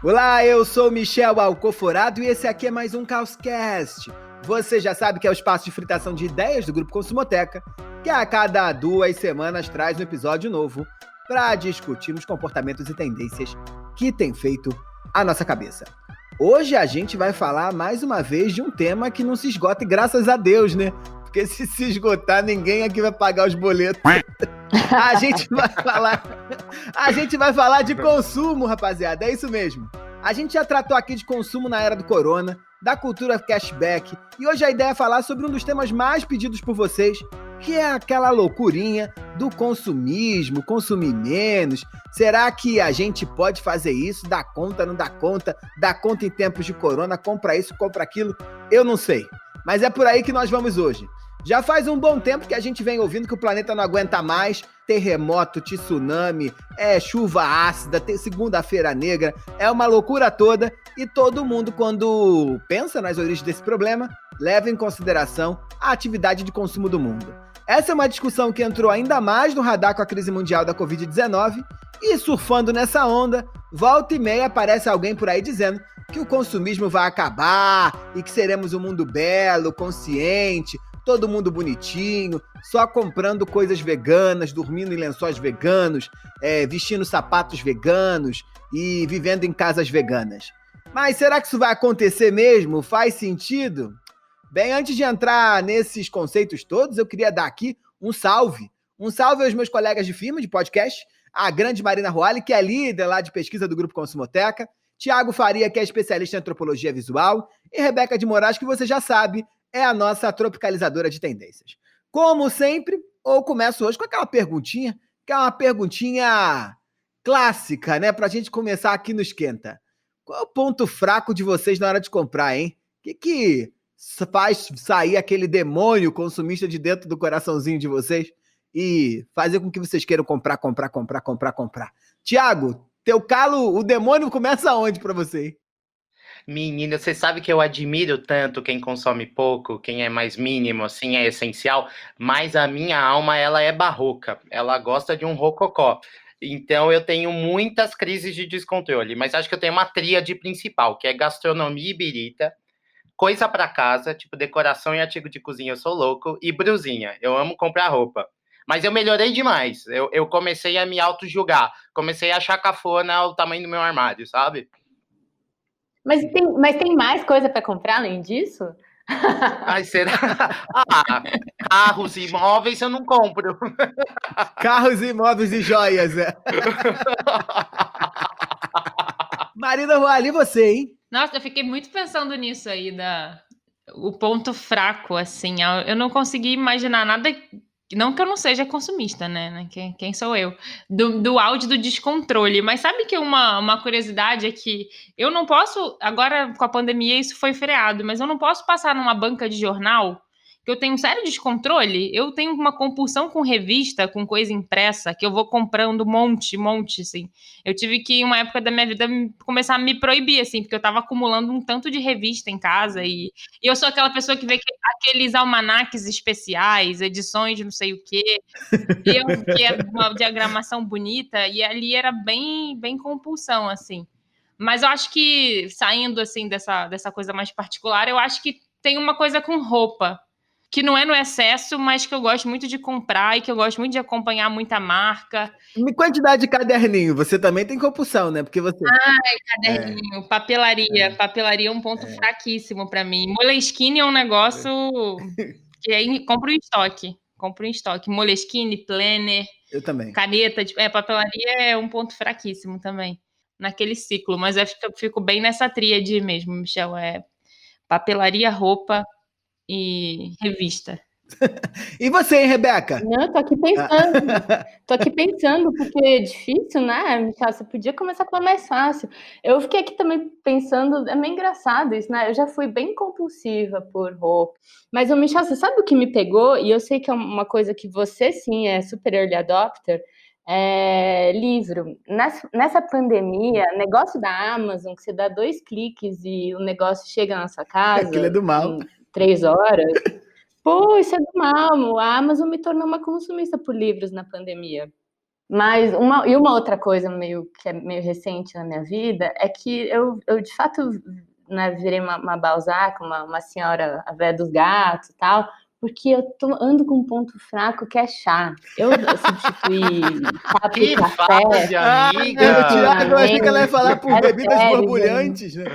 Olá, eu sou Michel Alcoforado e esse aqui é mais um Causcast. Você já sabe que é o espaço de fritação de ideias do Grupo Consumoteca, que a cada 2 semanas traz um episódio novo para discutirmos comportamentos e tendências que têm feito a nossa cabeça. Hoje a gente vai falar mais uma vez de um tema que não se esgota, e graças a Deus, né? Porque se esgotar, ninguém aqui vai pagar os boletos. A gente vai falar de consumo, rapaziada, é isso mesmo. A gente já tratou aqui de consumo na era do corona, da cultura cashback, e hoje a ideia é falar sobre um dos temas mais pedidos por vocês, que é aquela loucurinha do consumismo, consumir menos. Será que a gente pode fazer isso? Dá conta, não dá conta? Dá conta em tempos de corona? Compra isso, compra aquilo? Eu não sei. Mas é por aí que nós vamos hoje. Já faz um bom tempo que a gente vem ouvindo que o planeta não aguenta mais. Terremoto, tsunami, chuva ácida, segunda-feira negra, é uma loucura toda. E todo mundo, quando pensa nas origens desse problema, leva em consideração a atividade de consumo do mundo. Essa é uma discussão que entrou ainda mais no radar com a crise mundial da Covid-19 e, surfando nessa onda, volta e meia aparece alguém por aí dizendo que o consumismo vai acabar e que seremos um mundo belo, consciente, todo mundo bonitinho, só comprando coisas veganas, dormindo em lençóis veganos, vestindo sapatos veganos e vivendo em casas veganas. Mas será que isso vai acontecer mesmo? Faz sentido? Bem, antes de entrar nesses conceitos todos, eu queria dar aqui um salve. Um salve aos meus colegas de firma, de podcast, a grande Marina Roale, que é líder lá de pesquisa do Grupo Consumoteca, Tiago Faria, que é especialista em antropologia visual, e Rebeca de Moraes, que você já sabe, é a nossa tropicalizadora de tendências. Como sempre, eu começo hoje com aquela perguntinha, que é uma perguntinha clássica, né? Pra gente começar aqui no Esquenta. Qual é o ponto fraco de vocês na hora de comprar, hein? O que faz sair aquele demônio consumista de dentro do coraçãozinho de vocês e fazer com que vocês queiram comprar? Tiago, teu calo, o demônio começa aonde pra você, hein? Menina, você sabe que eu admiro tanto quem consome pouco, quem é mais mínimo, assim, é essencial, mas a minha alma, ela é barroca, ela gosta de um rococó. Então eu tenho muitas crises de descontrole, mas acho que eu tenho uma tríade principal, que é gastronomia e birita, coisa para casa, tipo decoração e artigo de cozinha, eu sou louco, e brusinha, eu amo comprar roupa. Mas eu melhorei demais, eu comecei a me auto-julgar, comecei a achar cafona o tamanho do meu armário, sabe? Mas tem mais coisa para comprar além disso? Ai, será? Carros e imóveis eu não compro. Carros, imóveis e joias, é. Marina Roale, você, hein? Nossa, eu fiquei muito pensando nisso aí, o ponto fraco, assim. Eu não consegui imaginar nada. Não que eu não seja consumista, né? Quem sou eu? Do áudio do descontrole. Mas sabe que uma curiosidade é que eu não posso. Agora, com a pandemia, isso foi freado, mas eu não posso passar numa banca de jornal, que eu tenho um sério descontrole. Eu tenho uma compulsão com revista, com coisa impressa, que eu vou comprando monte, assim. Eu tive que, em uma época da minha vida, começar a me proibir, assim, porque eu tava acumulando um tanto de revista em casa e eu sou aquela pessoa que vê aqueles almanaques especiais, edições de não sei o quê, que é uma diagramação bonita, e ali era bem, bem compulsão, assim. Mas eu acho que, saindo, assim, dessa coisa mais particular, eu acho que tem uma coisa com roupa, que não é no excesso, mas que eu gosto muito de comprar e que eu gosto muito de acompanhar muita marca. Quantidade de caderninho, você também tem compulsão, né? Porque você... Caderninho, papelaria. Papelaria é um ponto fraquíssimo para mim. Moleskine é um negócio que aí compro em estoque. Moleskine, planner, Eu também. caneta, papelaria é um ponto fraquíssimo também naquele ciclo, mas eu fico bem nessa tríade mesmo, Michel, papelaria, roupa e revista. E você, hein, Rebeca? Não, tô aqui pensando, porque é difícil, né, Michel? Você podia começar com a mais fácil. Eu fiquei aqui também pensando, é meio engraçado isso, né? Eu já fui bem compulsiva por roupa. Mas, Michel, você sabe o que me pegou? E eu sei que é uma coisa que você, sim, é super early adopter, livro. Nessa pandemia, negócio da Amazon, que você dá 2 cliques e o negócio chega na sua casa Aquilo é do mal. em 3 horas. Pô, isso é do mal. A Amazon me tornou uma consumista por livros na pandemia. Mas uma outra coisa que é meio recente na minha vida é que eu de fato, né, virei uma Balzac, uma senhora, a véia dos gatos e tal, porque eu ando com um ponto fraco que é chá. Eu substituí chá por Que café. fase, amiga! Tiago, eu achei que ela ia falar por bebidas sério, borbulhantes, né?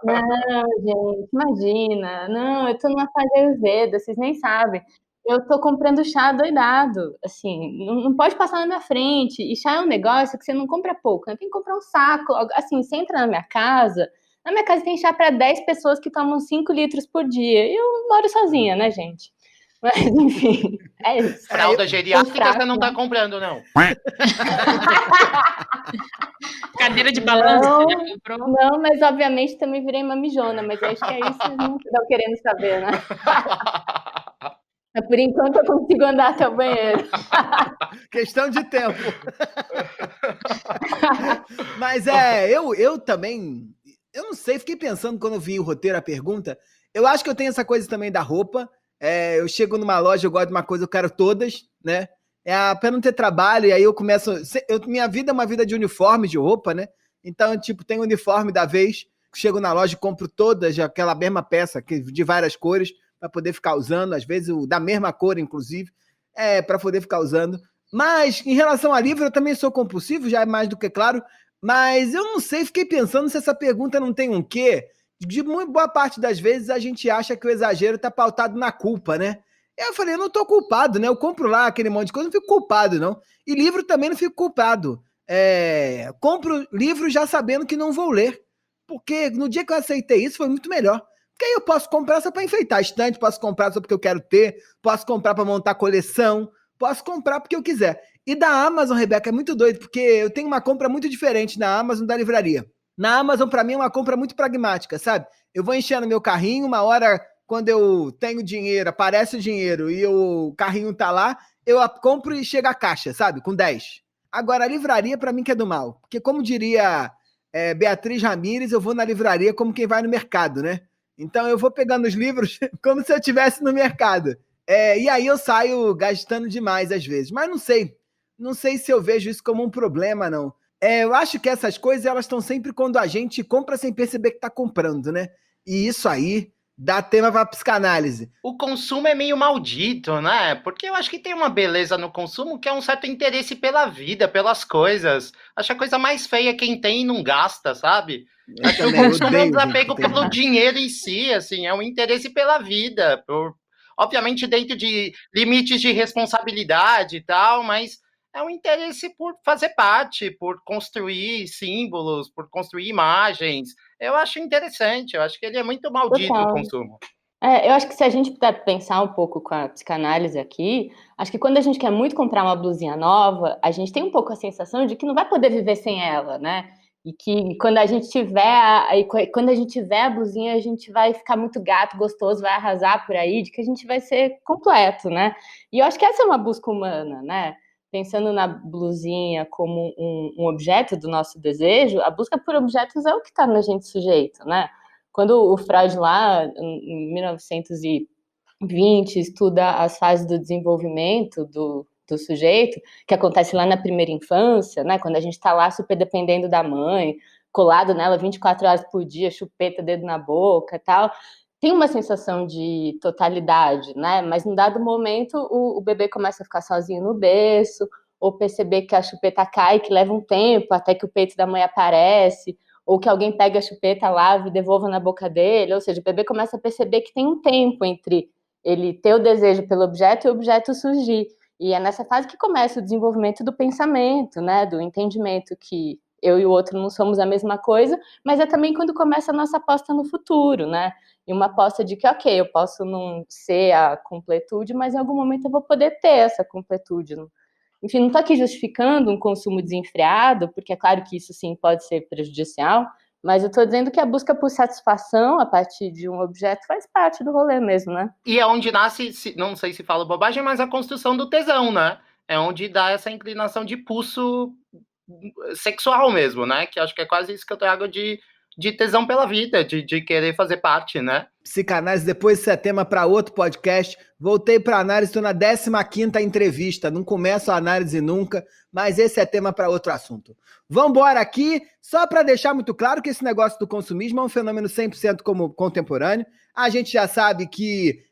Não, gente, imagina. Não, eu tô numa fase Ayurveda, vocês nem sabem. Eu tô comprando chá doidado, assim, não pode passar na minha frente. E chá é um negócio que você não compra pouco, né? Tem que comprar um saco. Assim, você entra na minha casa tem chá para 10 pessoas que tomam 5 litros por dia. E eu moro sozinha, né, gente? Mas, enfim, é isso. Fralda geriátrica você não né? tá comprando, não. Cadeira de balanço, você já comprou? Não, mas obviamente também virei uma mijona, mas acho que é isso que vocês não estão querendo saber, né? Por enquanto eu consigo andar até o banheiro. Questão de tempo. Mas eu também, eu não sei, fiquei pensando quando eu vi o roteiro, a pergunta, eu acho que eu tenho essa coisa também da roupa, eu chego numa loja, eu gosto de uma coisa, eu quero todas, né? Pra não ter trabalho, e aí eu começo, minha vida é uma vida de uniforme, de roupa, né? Então, tipo, tem o uniforme da vez, chego na loja e compro todas, aquela mesma peça, de várias cores, para poder ficar usando, às vezes da mesma cor, inclusive, para poder ficar usando. Mas, em relação a livro, eu também sou compulsivo, já é mais do que claro, mas eu não sei, fiquei pensando se essa pergunta não tem um quê. De muito boa parte das vezes a gente acha que o exagero está pautado na culpa, né? Eu falei, eu não tô culpado, né? Eu compro lá aquele monte de coisa, não fico culpado, não. E livro também não fico culpado. Compro livro já sabendo que não vou ler. Porque no dia que eu aceitei isso, foi muito melhor. Porque aí eu posso comprar só para enfeitar a estante, posso comprar só porque eu quero ter, posso comprar para montar coleção, posso comprar porque eu quiser. E da Amazon, Rebeca, é muito doido, porque eu tenho uma compra muito diferente na Amazon da livraria. Na Amazon, para mim, é uma compra muito pragmática, sabe? Eu vou enchendo meu carrinho, uma hora, quando eu tenho dinheiro, aparece o dinheiro e o carrinho tá lá, eu compro e chega a caixa, sabe? Com 10. Agora, a livraria, para mim, que é do mal. Porque, como diria Beatriz Ramires, eu vou na livraria como quem vai no mercado, né? Então, eu vou pegando os livros como se eu estivesse no mercado. E aí eu saio gastando demais às vezes. Mas não sei. Não sei se eu vejo isso como um problema, não. Eu acho que essas coisas, elas estão sempre quando a gente compra sem perceber que está comprando, né? E isso aí dá tema para psicanálise. O consumo é meio maldito, né? Porque eu acho que tem uma beleza no consumo que é um certo interesse pela vida, pelas coisas. Acho a coisa mais feia quem tem e não gasta, sabe? Acho que o consumo é um desapego pelo dinheiro em si, assim, é um interesse pela vida, obviamente dentro de limites de responsabilidade e tal, mas é um interesse por fazer parte, por construir símbolos, por construir imagens. Eu acho interessante, eu acho que ele é muito maldito, o consumo. Eu acho que se a gente puder pensar um pouco com a psicanálise aqui, acho que quando a gente quer muito comprar uma blusinha nova, a gente tem um pouco a sensação de que não vai poder viver sem ela, né? E que quando a gente tiver a blusinha, a gente vai ficar muito gato, gostoso, vai arrasar por aí, de que a gente vai ser completo, né? E eu acho que essa é uma busca humana, né? Pensando na blusinha como um objeto do nosso desejo, a busca por objetos é o que está na gente sujeito, né? Quando o Freud, lá em 1920, estuda as fases do desenvolvimento do sujeito, que acontece lá na primeira infância, né, quando a gente está lá super dependendo da mãe, colado nela 24 horas por dia, chupeta, dedo na boca e tal, tem uma sensação de totalidade, né? Mas num dado momento o bebê começa a ficar sozinho no berço, ou perceber que a chupeta cai, que leva um tempo até que o peito da mãe aparece, ou que alguém pega a chupeta, lava e devolva na boca dele, ou seja, o bebê começa a perceber que tem um tempo entre ele ter o desejo pelo objeto e o objeto surgir. E é nessa fase que começa o desenvolvimento do pensamento, né, do entendimento que eu e o outro não somos a mesma coisa, mas é também quando começa a nossa aposta no futuro, né, e uma aposta de que, ok, eu posso não ser a completude, mas em algum momento eu vou poder ter essa completude. Enfim, não estou aqui justificando um consumo desenfreado, porque é claro que isso sim pode ser prejudicial, mas eu estou dizendo que a busca por satisfação a partir de um objeto faz parte do rolê mesmo, né? E é onde nasce, não sei se falo bobagem, mas a construção do tesão, né? É onde dá essa inclinação de pulso sexual mesmo, né? Que acho que é quase isso que eu trago de de tesão pela vida, de querer fazer parte, né? Psicanálise, depois isso é tema para outro podcast. Voltei para análise, estou na 15ª entrevista. Não começo a análise nunca, mas esse é tema para outro assunto. Vamos embora aqui, só para deixar muito claro que esse negócio do consumismo é um fenômeno 100% contemporâneo. A gente já sabe que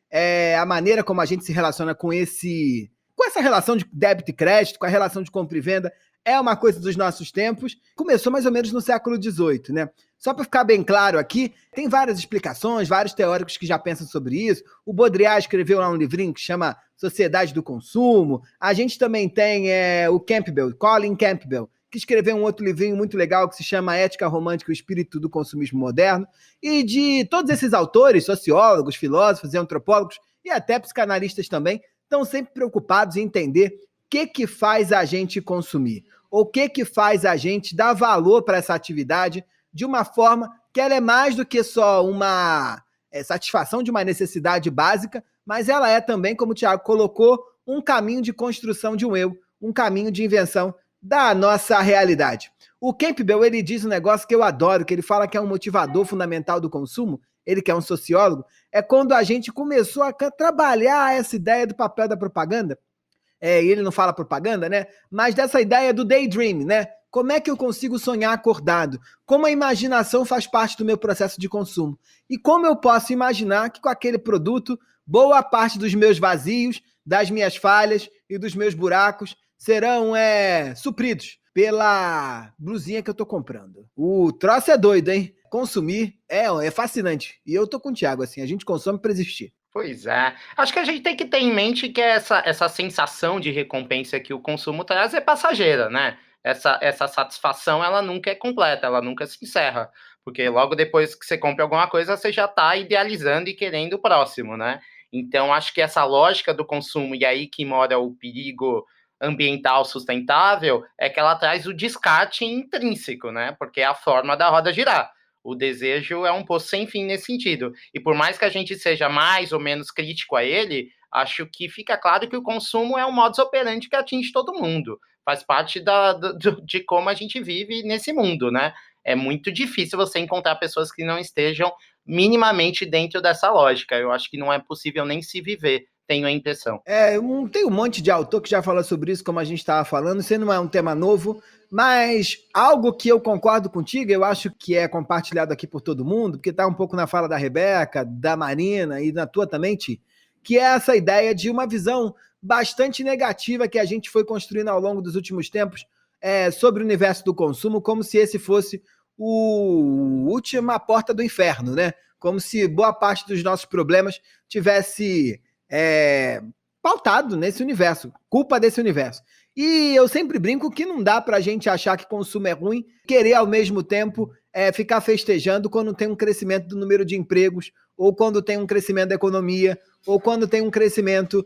a maneira como a gente se relaciona com essa relação de débito e crédito, com a relação de compra e venda, é uma coisa dos nossos tempos. Começou mais ou menos no século XVIII, né? Só para ficar bem claro aqui, tem várias explicações, vários teóricos que já pensam sobre isso. O Baudrillard escreveu lá um livrinho que chama Sociedade do Consumo. A gente também tem o Campbell, Colin Campbell, que escreveu um outro livrinho muito legal que se chama Ética Romântica e o Espírito do Consumismo Moderno. E de todos esses autores, sociólogos, filósofos e antropólogos, e até psicanalistas também, estão sempre preocupados em entender o que faz a gente consumir, ou o que faz a gente dar valor para essa atividade de uma forma que ela é mais do que só uma satisfação de uma necessidade básica, mas ela é também, como o Thiago colocou, um caminho de construção de um eu, um caminho de invenção da nossa realidade. O Campbell, ele diz um negócio que eu adoro, que ele fala que é um motivador fundamental do consumo, ele que é um sociólogo, é quando a gente começou a trabalhar essa ideia do papel da propaganda. Ele não fala propaganda, né? Mas dessa ideia do daydream, né? Como é que eu consigo sonhar acordado? Como a imaginação faz parte do meu processo de consumo? E como eu posso imaginar que com aquele produto, boa parte dos meus vazios, das minhas falhas e dos meus buracos serão supridos pela blusinha que eu tô comprando. O troço é doido, hein? Consumir é fascinante. E eu tô com o Thiago, assim, a gente consome para existir. Pois é. Acho que a gente tem que ter em mente que essa sensação de recompensa que o consumo traz é passageira, né? Essa satisfação, ela nunca é completa, ela nunca se encerra. Porque logo depois que você compra alguma coisa, você já está idealizando e querendo o próximo, né? Então, acho que essa lógica do consumo, e aí que mora o perigo ambiental sustentável, é que ela traz o descarte intrínseco, né? Porque é a forma da roda girar. O desejo é um poço sem fim nesse sentido. E por mais que a gente seja mais ou menos crítico a ele, acho que fica claro que o consumo é um modus operandi que atinge todo mundo. Faz parte de como a gente vive nesse mundo, né? É muito difícil você encontrar pessoas que não estejam minimamente dentro dessa lógica. Eu acho que não é possível nem se viver, tenho a impressão. Tem um monte de autor que já falou sobre isso, como a gente estava falando. Isso não é um tema novo, mas algo que eu concordo contigo, eu acho que é compartilhado aqui por todo mundo, porque está um pouco na fala da Rebeca, da Marina e na tua também, Ti, que é essa ideia de uma visão bastante negativa que a gente foi construindo ao longo dos últimos tempos sobre o universo do consumo, como se esse fosse a última porta do inferno, né? Como se boa parte dos nossos problemas tivesse pautado nesse universo, culpa desse universo. E eu sempre brinco que não dá pra gente achar que consumo é ruim, querer ao mesmo tempo ficar festejando quando tem um crescimento do número de empregos, ou quando tem um crescimento da economia, ou quando tem um crescimento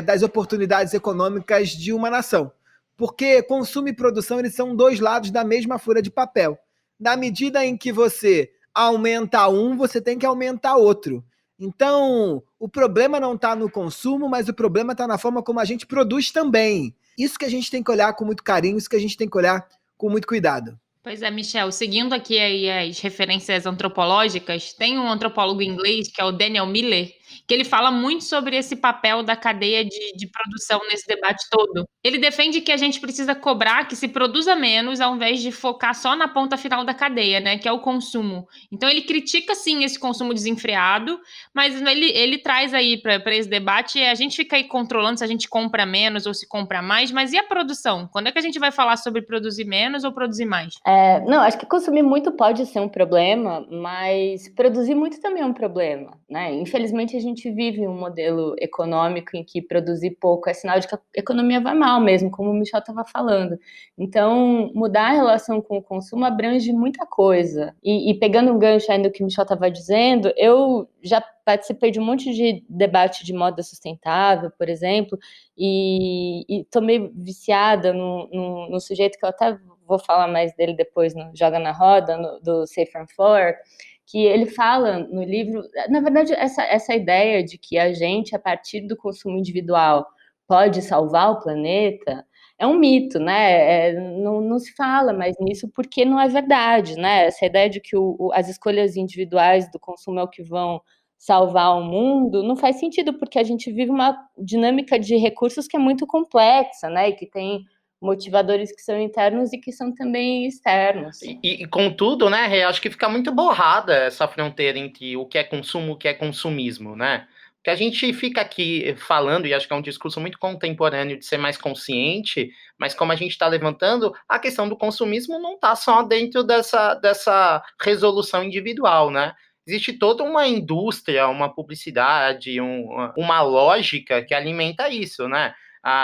das oportunidades econômicas de uma nação. Porque consumo e produção, eles são dois lados da mesma folha de papel. Na medida em que você aumenta um, você tem que aumentar outro. Então, o problema não está no consumo, mas o problema está na forma como a gente produz também. Isso que a gente tem que olhar com muito carinho, isso que a gente tem que olhar com muito cuidado. Pois é, Michel, seguindo aqui aí as referências antropológicas, tem um antropólogo inglês, que é o Daniel Miller, que ele fala muito sobre esse papel da cadeia de produção nesse debate todo. Ele defende que a gente precisa cobrar que se produza menos, ao invés de focar só na ponta final da cadeia, né, que é o consumo. Então ele critica, sim, esse consumo desenfreado, mas ele traz aí para esse debate, a gente fica aí controlando se a gente compra menos ou se compra mais, mas e a produção? Quando é que a gente vai falar sobre produzir menos ou produzir mais? Não, acho que consumir muito pode ser um problema, mas produzir muito também é um problema, né? Infelizmente, a gente vive um modelo econômico em que produzir pouco é sinal de que a economia vai mal mesmo, como o Michel estava falando. Então, mudar a relação com o consumo abrange muita coisa. E pegando um gancho ainda do que o Michel estava dizendo, eu já participei de um monte de debate de moda sustentável, por exemplo, e tô meio viciada no sujeito que eu até vou falar mais dele depois no Joga na Roda, do Safe from Floor, que ele fala no livro, na verdade, essa ideia de que a gente, a partir do consumo individual, pode salvar o planeta, é um mito, né? Não se fala mais nisso porque não é verdade, né? Essa ideia de que as escolhas individuais do consumo é o que vão salvar o mundo não faz sentido, porque a gente vive uma dinâmica de recursos que é muito complexa, né? E que tem motivadores que são internos e que são também externos. E contudo, né, Rê, acho que fica muito borrada essa fronteira entre o que é consumo e o que é consumismo, né? Porque a gente fica aqui falando, e acho que é um discurso muito contemporâneo de ser mais consciente, mas como a gente está levantando, a questão do consumismo não está só dentro dessa resolução individual, né? Existe toda uma indústria, uma publicidade, uma lógica que alimenta isso, né?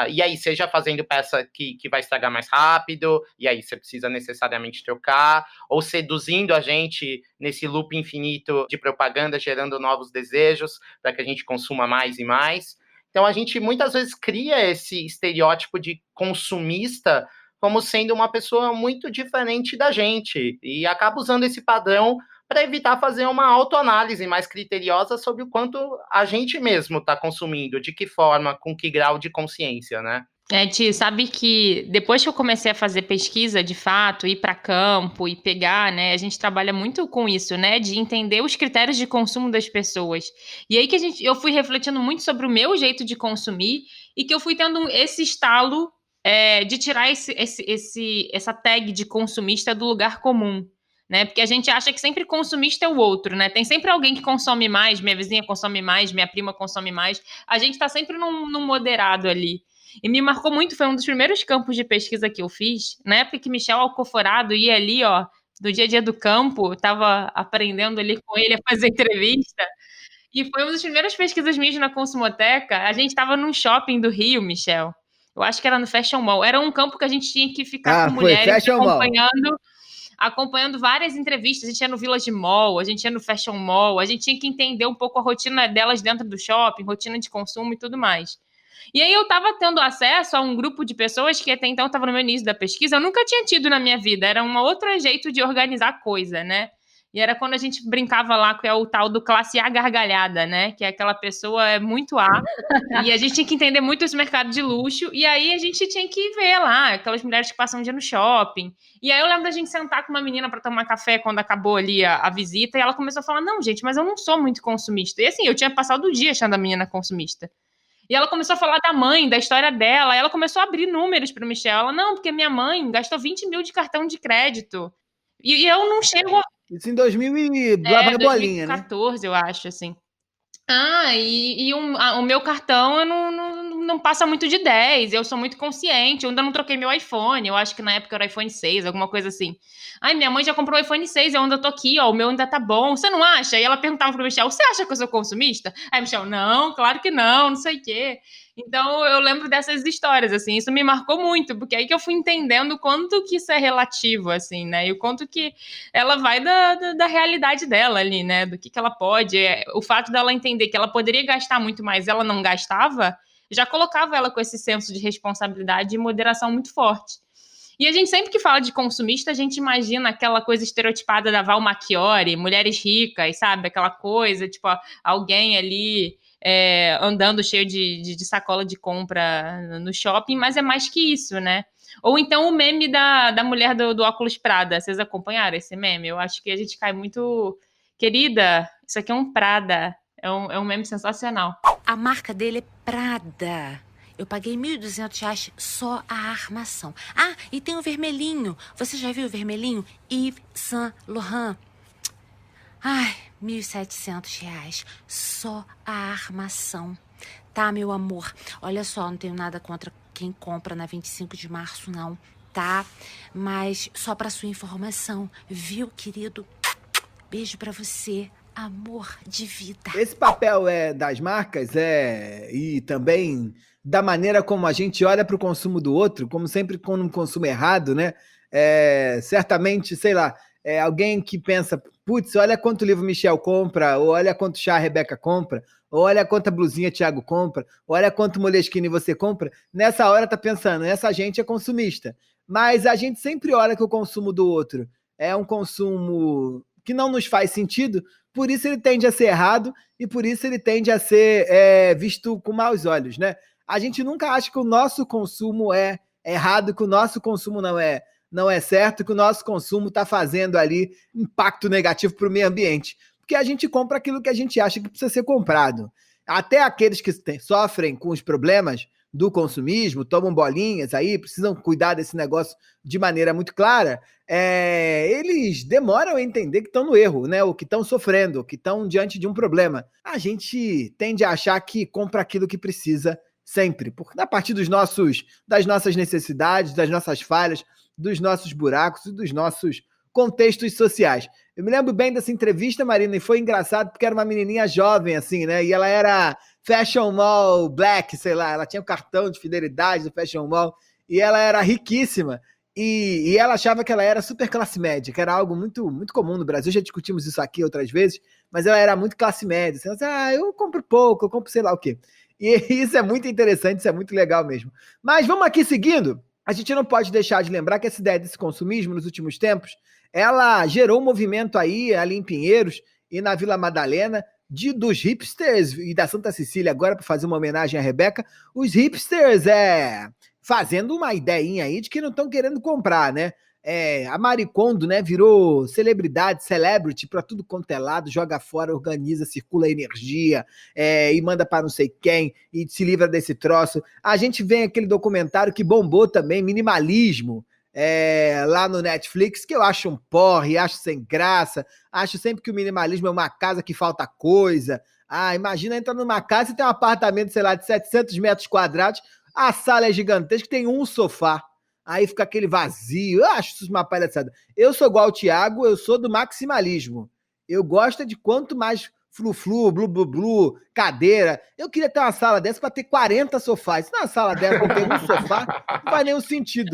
E aí, seja fazendo peça que vai estragar mais rápido, e aí você precisa necessariamente trocar, ou seduzindo a gente nesse loop infinito de propaganda, gerando novos desejos para que a gente consuma mais e mais. Então, a gente muitas vezes cria esse estereótipo de consumista como sendo uma pessoa muito diferente da gente, e acaba usando esse padrão para evitar fazer uma autoanálise mais criteriosa sobre o quanto a gente mesmo está consumindo, de que forma, com que grau de consciência, né? Ti, sabe que depois que eu comecei a fazer pesquisa, de fato, ir para campo e pegar, né, a gente trabalha muito com isso, né, de entender os critérios de consumo das pessoas. E aí que eu fui refletindo muito sobre o meu jeito de consumir e que eu fui tendo esse estalo de tirar essa tag de consumista do lugar comum. Né? Porque a gente acha que sempre consumista é o outro, né? Tem sempre alguém que consome mais, minha vizinha consome mais, minha prima consome mais. A gente está sempre num moderado ali. E me marcou muito, foi um dos primeiros campos de pesquisa que eu fiz, na época que Michel Alcoforado ia ali, ó, do dia a dia do campo, estava aprendendo ali com ele a fazer entrevista. E foi uma das primeiras pesquisas minhas na Consumoteca. A gente estava num shopping do Rio, Michel. Eu acho que era no Fashion Mall. Era um campo que a gente tinha que ficar com mulheres acompanhando várias entrevistas. A gente ia no Village Mall, a gente ia no Fashion Mall, a gente tinha que entender um pouco a rotina delas dentro do shopping, rotina de consumo e tudo mais. E aí eu estava tendo acesso a um grupo de pessoas que até então estava no meu início da pesquisa, eu nunca tinha tido na minha vida, era um outro jeito de organizar coisa, né? E era quando a gente brincava lá, que é o tal do classe A gargalhada, né? Que é aquela pessoa muito A, e a gente tinha que entender muito esse mercado de luxo, e aí a gente tinha que ver lá, aquelas mulheres que passam um dia no shopping. E aí eu lembro da gente sentar com uma menina para tomar café quando acabou ali a visita, e ela começou a falar, não, gente, mas eu não sou muito consumista. E assim, eu tinha passado o dia achando a menina consumista. E ela começou a falar da mãe, da história dela, e ela começou a abrir números para o Michel. Ela, não, porque minha mãe gastou 20 mil de cartão de crédito. E eu não chego... Isso em 2000 e lá vai a bolinha, 2014, né? Eu acho, assim. O meu cartão não passa muito de 10, eu sou muito consciente, eu ainda não troquei meu iPhone, eu acho que na época era o iPhone 6, alguma coisa assim. Ai, minha mãe já comprou o iPhone 6, eu ainda tô aqui, ó, o meu ainda tá bom, você não acha? E ela perguntava pro Michel, você acha que eu sou consumista? Aí Michel, não, claro que não sei o quê. Então, eu lembro dessas histórias, assim, isso me marcou muito, porque aí que eu fui entendendo o quanto que isso é relativo, assim, né, e o quanto que ela vai da realidade dela ali, né, do que ela pode, o fato dela entender que ela poderia gastar muito mais, ela não gastava, já colocava ela com esse senso de responsabilidade e moderação muito forte. E a gente sempre que fala de consumista, a gente imagina aquela coisa estereotipada da Val Machiori, mulheres ricas, sabe, aquela coisa, tipo, alguém ali... andando cheio de sacola de compra no shopping, mas é mais que isso, né? Ou então o meme da mulher do óculos Prada. Vocês acompanharam esse meme? Eu acho que a gente cai muito... Querida, isso aqui é um Prada. É um meme sensacional. A marca dele é Prada. Eu paguei R$1.200 só a armação. Ah, e tem o vermelhinho. Você já viu o vermelhinho? Yves Saint Laurent. Ai, R$1.700 só a armação. Tá, meu amor? Olha só, não tenho nada contra quem compra na 25 de março, não, tá? Mas só pra sua informação, viu, querido? Beijo pra você, amor de vida. Esse papel das marcas e também da maneira como a gente olha para o consumo do outro, como sempre quando um consumo errado, né? Certamente, sei lá, alguém que pensa, putz, olha quanto livro Michel compra, ou olha quanto chá a Rebeca compra, ou olha quanta blusinha Thiago compra, ou olha quanto Moleskine você compra, nessa hora tá pensando, essa gente é consumista. Mas a gente sempre olha que o consumo do outro é um consumo que não nos faz sentido, por isso ele tende a ser errado e por isso ele tende a ser visto com maus olhos, né? A gente nunca acha que o nosso consumo é errado, que o nosso consumo não é certo, que o nosso consumo está fazendo ali impacto negativo para o meio ambiente. Porque a gente compra aquilo que a gente acha que precisa ser comprado. Até aqueles que sofrem com os problemas do consumismo, tomam bolinhas aí, precisam cuidar desse negócio de maneira muito clara, eles demoram a entender que estão no erro, né? Ou que estão sofrendo, que estão diante de um problema. A gente tende a achar que compra aquilo que precisa sempre, porque a partir das nossas necessidades, das nossas falhas, dos nossos buracos e dos nossos contextos sociais. Eu me lembro bem dessa entrevista, Marina, e foi engraçado porque era uma menininha jovem, assim, né? E ela era Fashion Mall Black, sei lá, ela tinha o cartão de fidelidade do Fashion Mall e ela era riquíssima. E ela achava que ela era super classe média, que era algo muito, muito comum no Brasil. Já discutimos isso aqui outras vezes, mas ela era muito classe média. Assim, eu compro pouco, eu compro sei lá o quê. E isso é muito interessante, isso é muito legal mesmo. Mas vamos aqui seguindo. A gente não pode deixar de lembrar que essa ideia desse consumismo nos últimos tempos, ela gerou um movimento aí, ali em Pinheiros e na Vila Madalena, dos hipsters e da Santa Cecília, agora para fazer uma homenagem à Rebeca, os hipsters fazendo uma ideinha aí de que não estão querendo comprar, né? A Maricondo, né, virou celebridade, celebrity para tudo quanto é lado, joga fora, organiza, circula energia e manda para não sei quem e se livra desse troço. A gente vê aquele documentário que bombou também, Minimalismo, lá no Netflix, que eu acho um porre, acho sem graça, acho sempre que o minimalismo é uma casa que falta coisa. Imagina entrar numa casa e tem um apartamento, sei lá, de 700 metros quadrados, a sala é gigantesca, tem um sofá. Aí fica aquele vazio. Eu acho isso uma palhaçada. Eu sou igual ao Thiago, eu sou do maximalismo. Eu gosto de quanto mais flu-flu, blu-blu-blu, cadeira. Eu queria ter uma sala dessa para ter 40 sofás. Se na sala dessa eu tenho um sofá, não faz nenhum sentido.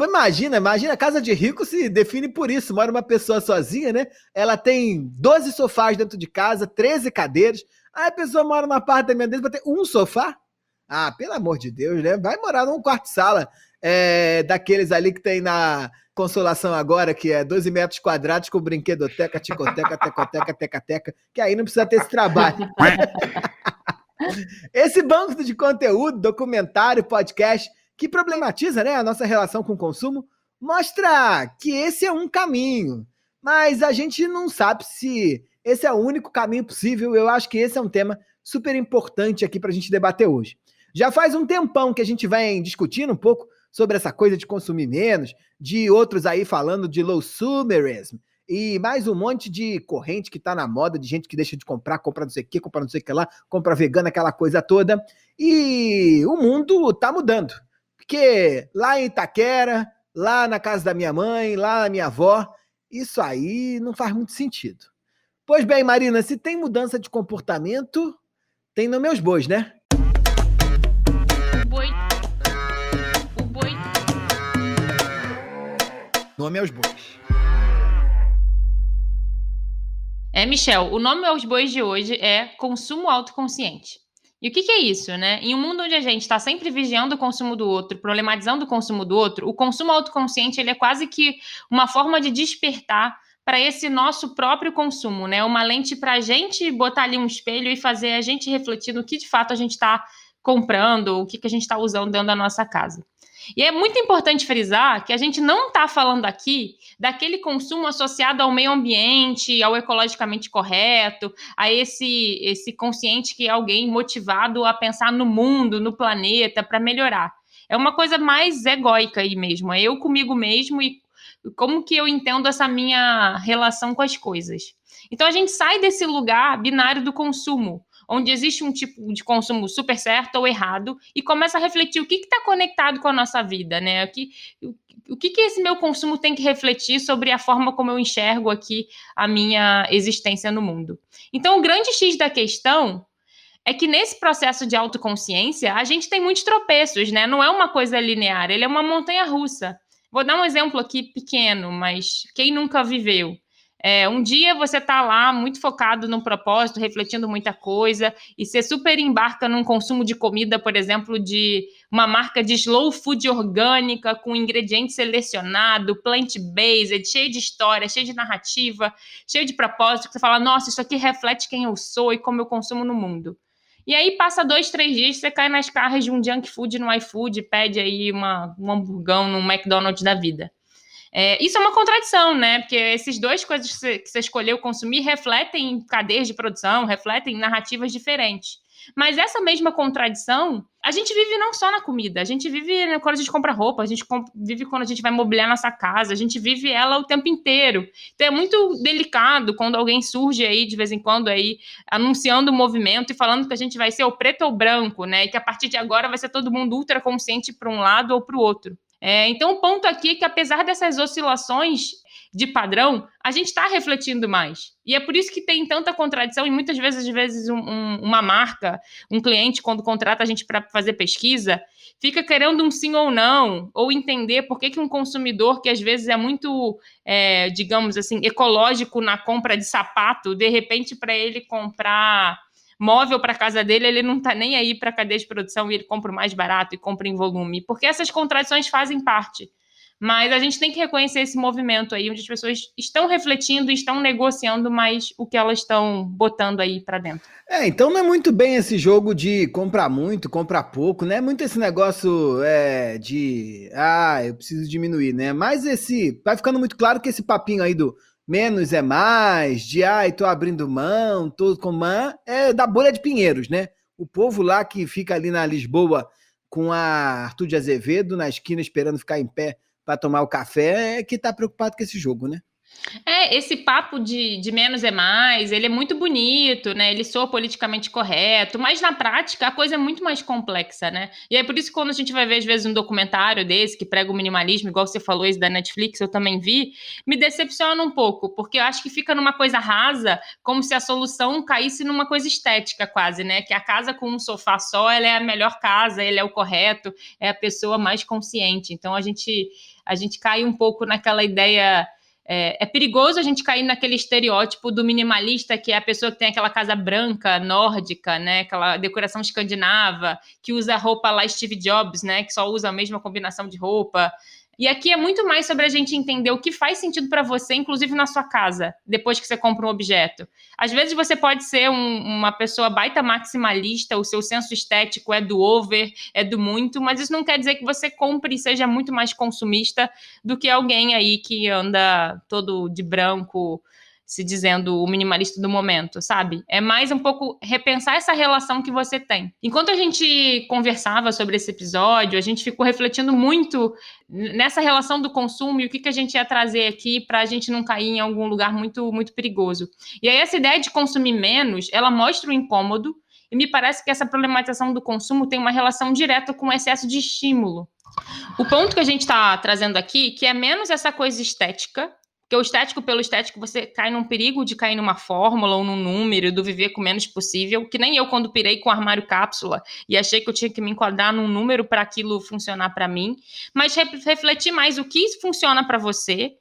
Imagina, a casa de rico se define por isso. Mora uma pessoa sozinha, né? Ela tem 12 sofás dentro de casa, 13 cadeiras. Aí a pessoa mora num apartamento desse para ter um sofá? Pelo amor de Deus, né? Vai morar num quarto-sala daqueles ali que tem na Consolação agora, que é 12 metros quadrados com brinquedoteca, ticoteca, tecoteca, tecateca, que aí não precisa ter esse trabalho. Esse banco de conteúdo, documentário, podcast, que problematiza, né, a nossa relação com o consumo, mostra que esse é um caminho. Mas a gente não sabe se esse é o único caminho possível. Eu acho que esse é um tema super importante aqui para a gente debater hoje. Já faz um tempão que a gente vem discutindo um pouco sobre essa coisa de consumir menos, de outros aí falando de low consumerism, e mais um monte de corrente que tá na moda, de gente que deixa de comprar não sei o que, compra não sei o que lá, compra vegana, aquela coisa toda. E o mundo tá mudando. Porque lá em Itaquera, lá na casa da minha mãe, lá na minha avó, isso aí não faz muito sentido. Pois bem, Marina, se tem mudança de comportamento, tem nome aos bois, né? O boi. Nome aos bois. Michel, o nome aos bois de hoje é consumo autoconsciente. E o que é isso, né? Em um mundo onde a gente está sempre vigiando o consumo do outro, problematizando o consumo do outro, o consumo autoconsciente ele é quase que uma forma de despertar para esse nosso próprio consumo, né? Uma lente para a gente botar ali um espelho e fazer a gente refletir no que de fato a gente está comprando, o que a gente está usando dentro da nossa casa. E é muito importante frisar que a gente não está falando aqui daquele consumo associado ao meio ambiente, ao ecologicamente correto, a esse consciente que é alguém motivado a pensar no mundo, no planeta, para melhorar. É uma coisa mais egóica aí mesmo, é eu comigo mesmo e como que eu entendo essa minha relação com as coisas. Então a gente sai desse lugar binário do consumo, onde existe um tipo de consumo super certo ou errado, e começa a refletir o que está conectado com a nossa vida, né? O que esse meu consumo tem que refletir sobre a forma como eu enxergo aqui a minha existência no mundo. Então, o grande X da questão é que nesse processo de autoconsciência, a gente tem muitos tropeços, né? Não é uma coisa linear, ele é uma montanha-russa. Vou dar um exemplo aqui pequeno, mas quem nunca viveu? Um dia você está lá muito focado num propósito, refletindo muita coisa, e você super embarca num consumo de comida, por exemplo, de uma marca de slow food orgânica, com ingrediente selecionado, plant-based, cheio de história, cheio de narrativa, cheio de propósito, que você fala, nossa, isso aqui reflete quem eu sou e como eu consumo no mundo. E aí passa 2, 3 dias, você cai nas carras de um junk food no iFood, pede aí um hamburgão num McDonald's da vida. Isso é uma contradição, né? Porque essas duas coisas que você escolheu consumir refletem cadeias de produção, refletem narrativas diferentes. Mas essa mesma contradição, a gente vive não só na comida, a gente vive quando a gente compra roupa, a gente vive quando a gente vai mobiliar nossa casa, a gente vive ela o tempo inteiro. Então é muito delicado quando alguém surge aí, de vez em quando, aí, anunciando o movimento e falando que a gente vai ser o preto ou branco, né? E que a partir de agora vai ser todo mundo ultra consciente para um lado ou para o outro. Então, o ponto aqui é que, apesar dessas oscilações de padrão, a gente está refletindo mais. E é por isso que tem tanta contradição e muitas vezes uma marca, um cliente, quando contrata a gente para fazer pesquisa, fica querendo um sim ou não, ou entender por que um consumidor que às vezes é muito, digamos assim, ecológico na compra de sapato, de repente, para ele comprar móvel para casa dele, ele não está nem aí para a cadeia de produção e ele compra o mais barato e compra em volume, porque essas contradições fazem parte. Mas a gente tem que reconhecer esse movimento aí, onde as pessoas estão refletindo e estão negociando mais o que elas estão botando aí para dentro. Então não é muito bem esse jogo de comprar muito, comprar pouco, né? Muito esse negócio eu preciso diminuir, né? Mas vai ficando muito claro que esse papinho aí do menos é mais, tô abrindo mão, tô com mão, é da bolha de Pinheiros, né? O povo lá que fica ali na Lisboa com a Arthur de Azevedo na esquina esperando ficar em pé para tomar o café, que tá preocupado com esse jogo, né? Esse papo de menos é mais, ele é muito bonito, né? Ele soa politicamente correto, mas na prática a coisa é muito mais complexa, né? E é por isso que quando a gente vai ver, às vezes, um documentário desse que prega o minimalismo, igual você falou, esse da Netflix, eu também vi, me decepciona um pouco, porque eu acho que fica numa coisa rasa, como se a solução caísse numa coisa estética quase, né? Que a casa com um sofá só, ela é a melhor casa, ele é o correto, é a pessoa mais consciente. Então a gente cai um pouco naquela ideia. É perigoso a gente cair naquele estereótipo do minimalista, que é a pessoa que tem aquela casa branca, nórdica, né? Aquela decoração escandinava, que usa roupa lá Steve Jobs, né? Que só usa a mesma combinação de roupa. E aqui é muito mais sobre a gente entender o que faz sentido para você, inclusive na sua casa, depois que você compra um objeto. Às vezes você pode ser uma pessoa baita maximalista, o seu senso estético é do over, é do muito, mas isso não quer dizer que você compre e seja muito mais consumista do que alguém aí que anda todo de branco, se dizendo o minimalista do momento, sabe? É mais um pouco repensar essa relação que você tem. Enquanto a gente conversava sobre esse episódio, a gente ficou refletindo muito nessa relação do consumo e o que a gente ia trazer aqui para a gente não cair em algum lugar muito, muito perigoso. E aí essa ideia de consumir menos, ela mostra o incômodo e me parece que essa problematização do consumo tem uma relação direta com o excesso de estímulo. O ponto que a gente está trazendo aqui, que é menos essa coisa estética, porque o estético pelo estético você cai num perigo de cair numa fórmula ou num número do viver com menos possível, que nem eu quando pirei com o armário cápsula e achei que eu tinha que me enquadrar num número para aquilo funcionar para mim, mas refletir mais o que funciona para você.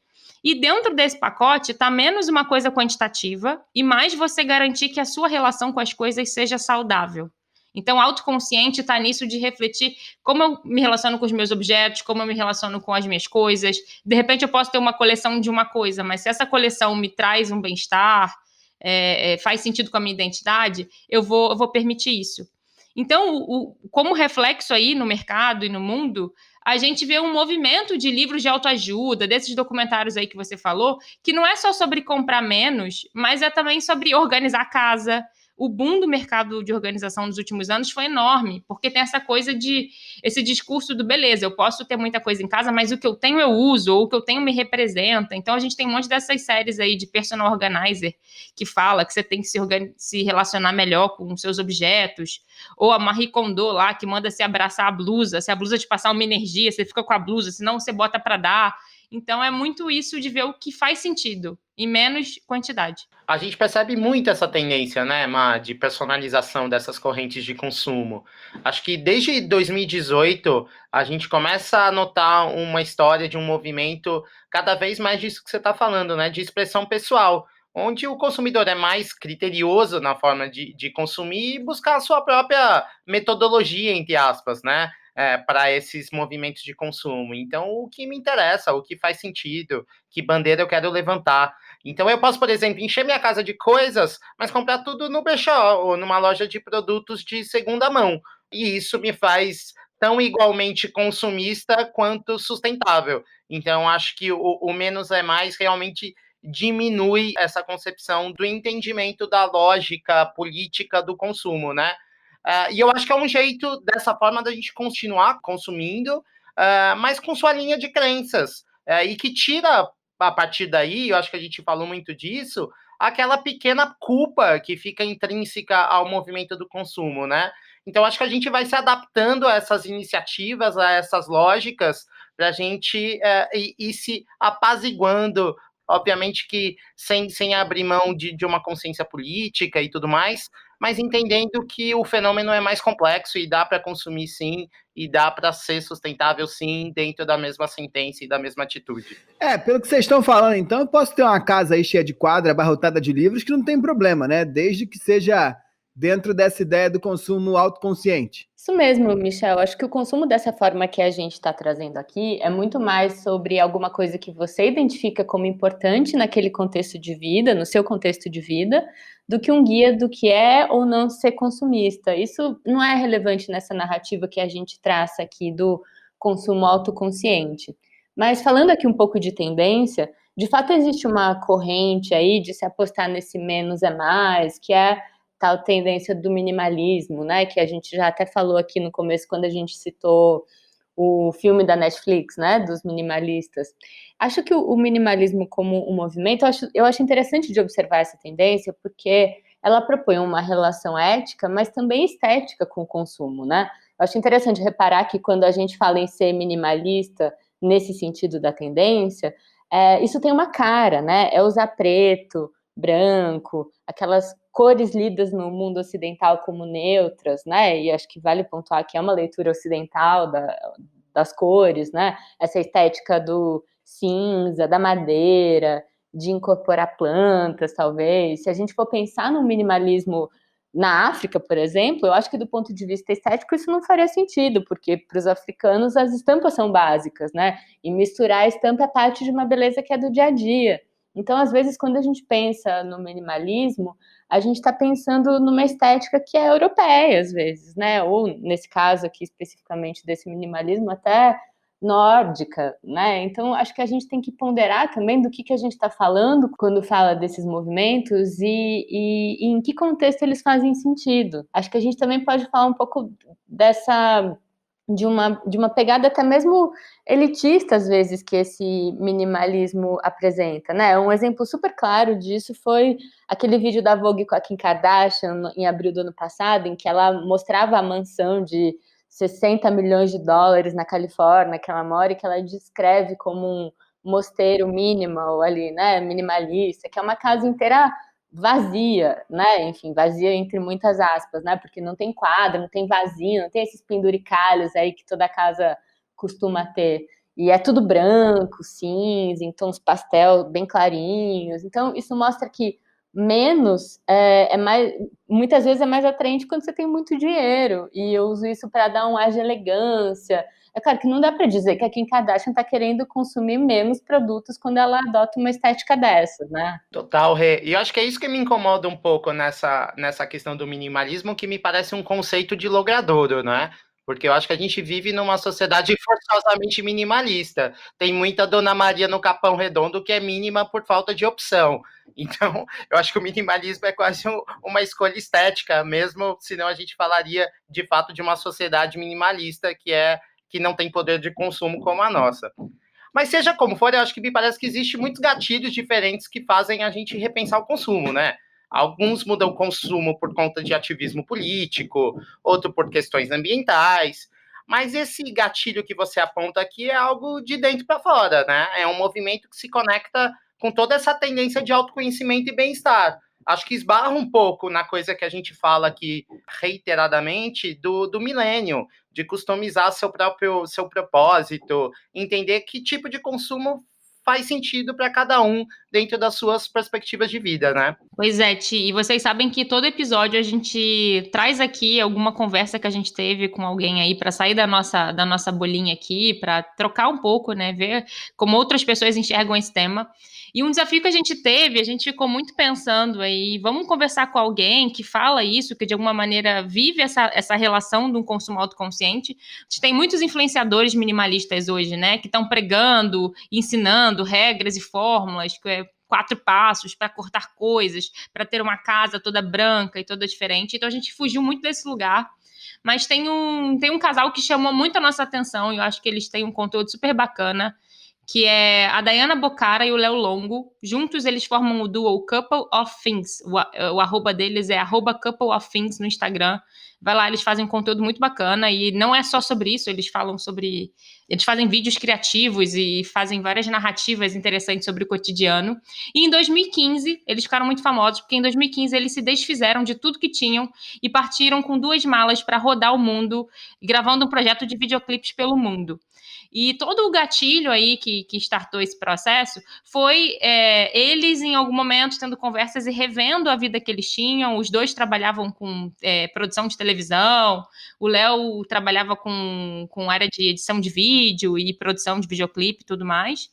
E dentro desse pacote está menos uma coisa quantitativa e mais você garantir que a sua relação com as coisas seja saudável. Então, autoconsciente está nisso de refletir como eu me relaciono com os meus objetos, como eu me relaciono com as minhas coisas. De repente, eu posso ter uma coleção de uma coisa, mas se essa coleção me traz um bem-estar, faz sentido com a minha identidade, eu vou permitir isso. Então, como reflexo aí no mercado e no mundo, a gente vê um movimento de livros de autoajuda, desses documentários aí que você falou, que não é só sobre comprar menos, mas é também sobre organizar a casa. O boom do mercado de organização nos últimos anos foi enorme, porque tem essa coisa esse discurso do beleza, eu posso ter muita coisa em casa, mas o que eu tenho eu uso, ou o que eu tenho me representa. Então a gente tem um monte dessas séries aí de personal organizer que fala que você tem que se relacionar melhor com os seus objetos, ou a Marie Kondo lá que manda se abraçar a blusa, se a blusa te passar uma energia, você fica com a blusa, senão você bota para dar. Então é muito isso de ver o que faz sentido e menos quantidade. A gente percebe muito essa tendência, né, Ma, de personalização dessas correntes de consumo. Acho que desde 2018 a gente começa a notar uma história de um movimento cada vez mais disso que você está falando, né, de expressão pessoal, onde o consumidor é mais criterioso na forma de consumir e buscar a sua própria metodologia, entre aspas, né, para esses movimentos de consumo. Então, o que me interessa, o que faz sentido, que bandeira eu quero levantar. Então eu posso, por exemplo, encher minha casa de coisas, mas comprar tudo no brechó ou numa loja de produtos de segunda mão. E isso me faz tão igualmente consumista quanto sustentável. Então acho que o menos é mais realmente diminui essa concepção do entendimento da lógica política do consumo, né? E eu acho que é um jeito, dessa forma, da gente continuar consumindo, mas com sua linha de crenças, e que tira, a partir daí, eu acho que a gente falou muito disso, aquela pequena culpa que fica intrínseca ao movimento do consumo, né? Então, acho que a gente vai se adaptando a essas iniciativas, a essas lógicas, para a gente ir se apaziguando, obviamente que sem abrir mão de uma consciência política e tudo mais, mas entendendo que o fenômeno é mais complexo e dá para consumir sim, e dá para ser sustentável sim, dentro da mesma sentença e da mesma atitude. Pelo que vocês estão falando, então, eu posso ter uma casa aí cheia de quadro, abarrotada de livros, que não tem problema, né? Desde que seja dentro dessa ideia do consumo autoconsciente. Isso mesmo, Michel. Acho que o consumo dessa forma que a gente está trazendo aqui é muito mais sobre alguma coisa que você identifica como importante naquele contexto de vida, no seu contexto de vida, do que um guia do que é ou não ser consumista. Isso não é relevante nessa narrativa que a gente traça aqui do consumo autoconsciente. Mas falando aqui um pouco de tendência, de fato existe uma corrente aí de se apostar nesse menos é mais, que é tal tendência do minimalismo, né, que a gente já até falou aqui no começo, quando a gente citou o filme da Netflix, né, dos minimalistas. Acho que o minimalismo como um movimento, eu acho interessante de observar essa tendência, porque ela propõe uma relação ética, mas também estética com o consumo, né? Eu acho interessante reparar que quando a gente fala em ser minimalista, nesse sentido da tendência, isso tem uma cara, né? É usar preto, branco, aquelas cores lidas no mundo ocidental como neutras, né? E acho que vale pontuar que é uma leitura ocidental das cores, né? Essa estética do cinza, da madeira, de incorporar plantas, talvez. Se a gente for pensar no minimalismo na África, por exemplo, eu acho que do ponto de vista estético isso não faria sentido, porque para os africanos as estampas são básicas, né? E misturar a estampa é parte de uma beleza que é do dia a dia. Então, às vezes, quando a gente pensa no minimalismo, a gente está pensando numa estética que é europeia, às vezes, né? Ou, nesse caso aqui, especificamente desse minimalismo, até nórdica, né? Então, acho que a gente tem que ponderar também do que a gente está falando quando fala desses movimentos e em que contexto eles fazem sentido. Acho que a gente também pode falar um pouco de uma pegada até mesmo elitista, às vezes, que esse minimalismo apresenta, né? Um exemplo super claro disso foi aquele vídeo da Vogue com a Kim Kardashian, em abril do ano passado, em que ela mostrava a mansão de 60 milhões de dólares na Califórnia, que ela mora, e que ela descreve como um mosteiro minimal ali, né? Minimalista, que é uma casa inteira vazia, né? Enfim, vazia entre muitas aspas, né? Porque não tem quadro, não tem vasinho, não tem esses penduricalhos aí que toda casa costuma ter. E é tudo branco, cinza, em tons pastel bem clarinhos. Então, isso mostra que menos é mais, muitas vezes é mais atraente quando você tem muito dinheiro. E eu uso isso para dar um ar de elegância. É claro que não dá para dizer que a Kim Kardashian está querendo consumir menos produtos quando ela adota uma estética dessa, né? Total, Rê. E eu acho que é isso que me incomoda um pouco nessa questão do minimalismo, que me parece um conceito de logradouro, né? Porque eu acho que a gente vive numa sociedade forçosamente minimalista. Tem muita Dona Maria no Capão Redondo que é mínima por falta de opção. Então, eu acho que o minimalismo é quase uma escolha estética, mesmo senão a gente falaria de fato de uma sociedade minimalista que não tem poder de consumo como a nossa. Mas seja como for, eu acho que me parece que existe muitos gatilhos diferentes que fazem a gente repensar o consumo, né? Alguns mudam o consumo por conta de ativismo político, outro por questões ambientais. Mas esse gatilho que você aponta aqui é algo de dentro para fora, né? É um movimento que se conecta com toda essa tendência de autoconhecimento e bem-estar. Acho que esbarra um pouco na coisa que a gente fala aqui reiteradamente do milênio, de customizar seu propósito, entender que tipo de consumo faz sentido para cada um dentro das suas perspectivas de vida, né? Pois é, Ti, e vocês sabem que todo episódio a gente traz aqui alguma conversa que a gente teve com alguém aí para sair da nossa bolinha aqui, para trocar um pouco, né, ver como outras pessoas enxergam esse tema. E um desafio que a gente teve, a gente ficou muito pensando aí, vamos conversar com alguém que fala isso, que de alguma maneira vive essa relação de um consumo autoconsciente. A gente tem muitos influenciadores minimalistas hoje, né, que estão pregando, ensinando regras e fórmulas, 4 passos para cortar coisas, para ter uma casa toda branca e toda diferente. Então a gente fugiu muito desse lugar. Mas tem um casal que chamou muito a nossa atenção, e eu acho que eles têm um conteúdo super bacana, que é a Dayana Bocara e o Léo Longo. Juntos eles formam o duo Couple of Things. O arroba deles é @Couple of Things no Instagram. Vai lá, eles fazem um conteúdo muito bacana, e não é só sobre isso, eles fazem vídeos criativos e fazem várias narrativas interessantes sobre o cotidiano. E em 2015, eles ficaram muito famosos, porque em 2015 eles se desfizeram de tudo que tinham e partiram com 2 malas para rodar o mundo, gravando um projeto de videoclipes pelo mundo. E todo o gatilho aí que startou esse processo foi eles, em algum momento, tendo conversas e revendo a vida que eles tinham. Os 2 trabalhavam com produção de televisão, o Léo trabalhava com área de edição de vídeo e produção de videoclipe e tudo mais.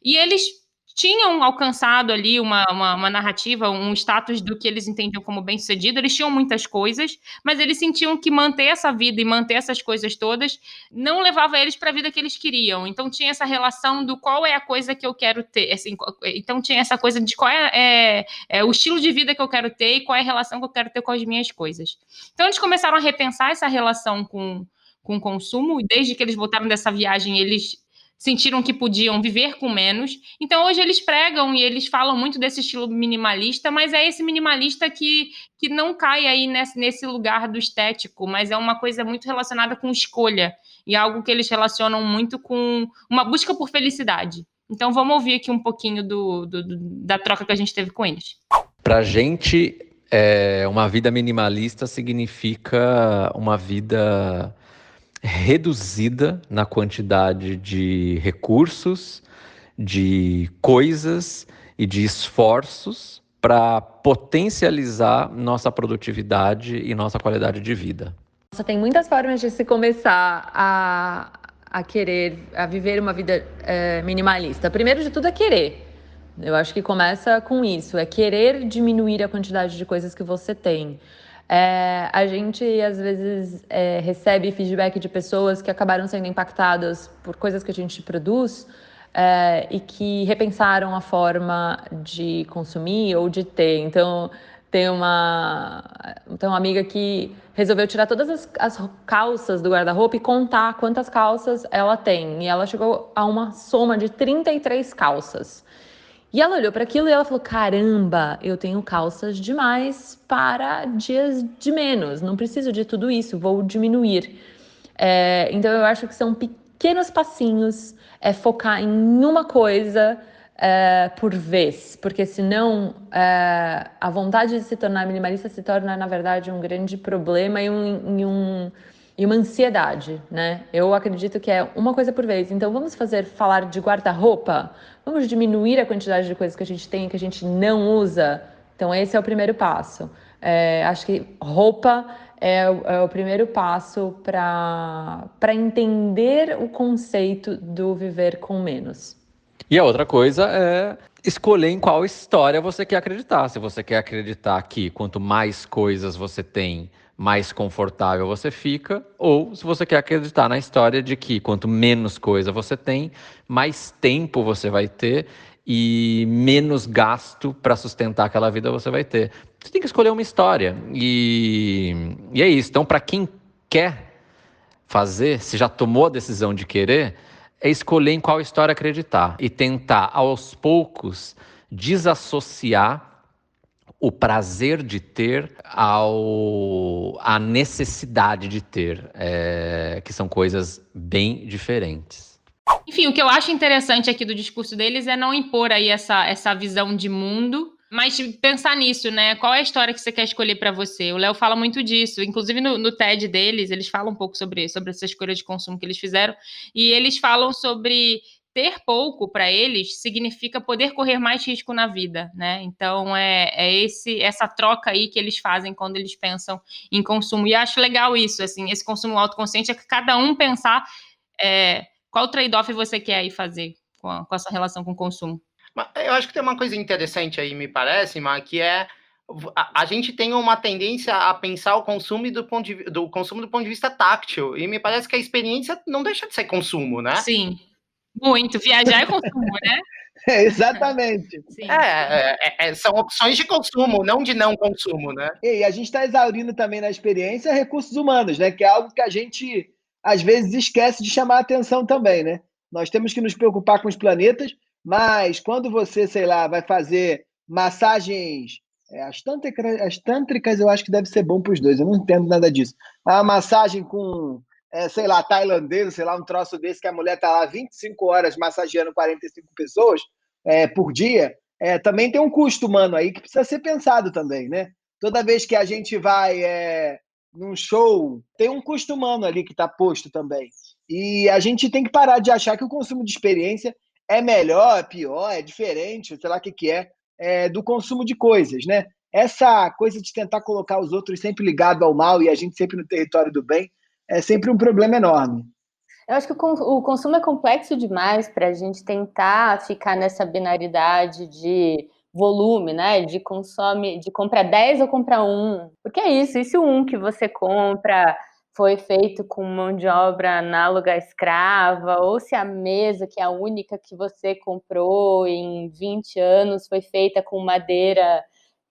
E eles tinham alcançado ali uma narrativa, um status do que eles entendiam como bem-sucedido. Eles tinham muitas coisas, mas eles sentiam que manter essa vida e manter essas coisas todas não levava eles para a vida que eles queriam. Então tinha essa relação do qual é a coisa que eu quero ter. Assim, então tinha essa coisa de qual é o estilo de vida que eu quero ter e qual é a relação que eu quero ter com as minhas coisas. Então eles começaram a repensar essa relação com o consumo, e desde que eles voltaram dessa viagem, eles sentiram que podiam viver com menos. Então hoje eles pregam e eles falam muito desse estilo minimalista, mas é esse minimalista que não cai aí nesse lugar do estético, mas é uma coisa muito relacionada com escolha, e algo que eles relacionam muito com uma busca por felicidade. Então vamos ouvir aqui um pouquinho da troca que a gente teve com eles. Pra gente, uma vida minimalista significa uma vida reduzida na quantidade de recursos, de coisas e de esforços para potencializar nossa produtividade e nossa qualidade de vida. Nossa, tem muitas formas de se começar a querer, a viver uma vida minimalista. Primeiro de tudo é querer. Eu acho que começa com isso, é querer diminuir a quantidade de coisas que você tem. A gente, às vezes, recebe feedback de pessoas que acabaram sendo impactadas por coisas que a gente produz e que repensaram a forma de consumir ou de ter. Então, tem uma amiga que resolveu tirar todas as calças do guarda-roupa e contar quantas calças ela tem. E ela chegou a uma soma de 33 calças. E ela olhou para aquilo e ela falou, caramba, eu tenho calças demais para dias de menos, não preciso de tudo isso, vou diminuir. Então eu acho que são pequenos passinhos, focar em uma coisa por vez, porque senão a vontade de se tornar minimalista se torna, na verdade, um grande problema e uma ansiedade, né? Eu acredito que é uma coisa por vez. Então vamos falar de guarda-roupa? Vamos diminuir a quantidade de coisas que a gente tem e que a gente não usa? Então esse é o primeiro passo. Acho que roupa é o primeiro passo para entender o conceito do viver com menos. E a outra coisa é escolher em qual história você quer acreditar. Se você quer acreditar que quanto mais coisas você tem, mais confortável você fica, ou se você quer acreditar na história de que quanto menos coisa você tem, mais tempo você vai ter e menos gasto para sustentar aquela vida você vai ter. Você tem que escolher uma história e é isso. Então, para quem quer fazer, se já tomou a decisão de querer, é escolher em qual história acreditar e tentar, aos poucos, desassociar o prazer de ter à necessidade de ter, que são coisas bem diferentes. Enfim, o que eu acho interessante aqui do discurso deles é não impor aí essa visão de mundo, mas pensar nisso, né? Qual é a história que você quer escolher para você? O Léo fala muito disso, inclusive no TED deles, eles falam um pouco sobre essa escolha de consumo que eles fizeram, e eles falam sobre ter pouco para eles significa poder correr mais risco na vida, né? Então essa troca aí que eles fazem quando eles pensam em consumo. E acho legal isso, assim, esse consumo autoconsciente é que cada um pensar qual trade-off você quer aí fazer com a sua relação com o consumo. Eu acho que tem uma coisa interessante aí, me parece, Mar, que a gente tem uma tendência a pensar o consumo do consumo do ponto de vista táctil, e me parece que a experiência não deixa de ser consumo, né? Sim, muito. Viajar é consumo, né? Exatamente. Sim. São opções de consumo, não de não consumo, né? E a gente está exaurindo também na experiência recursos humanos, né? Que é algo que a gente, às vezes, esquece de chamar a atenção também, né? Nós temos que nos preocupar com os planetas, mas quando você, sei lá, vai fazer massagens... As tântricas eu acho que deve ser bom para os dois, eu não entendo nada disso. A massagem com, sei lá, tailandês, sei lá, um troço desse que a mulher está lá 25 horas massageando 45 pessoas por dia, também tem um custo humano aí que precisa ser pensado também, né? Toda vez que a gente vai num show, tem um custo humano ali que está posto também. E a gente tem que parar de achar que o consumo de experiência é melhor, é pior, é diferente, sei lá o que é, do consumo de coisas, né? Essa coisa de tentar colocar os outros sempre ligado ao mal e a gente sempre no território do bem é sempre um problema enorme. Eu acho que o consumo é complexo demais para a gente tentar ficar nessa binaridade de volume, né? De compra 10 ou compra 1. Porque é isso, e se o 1 que você compra foi feito com mão de obra análoga à escrava, ou se a mesa, que é a única que você comprou em 20 anos, foi feita com madeira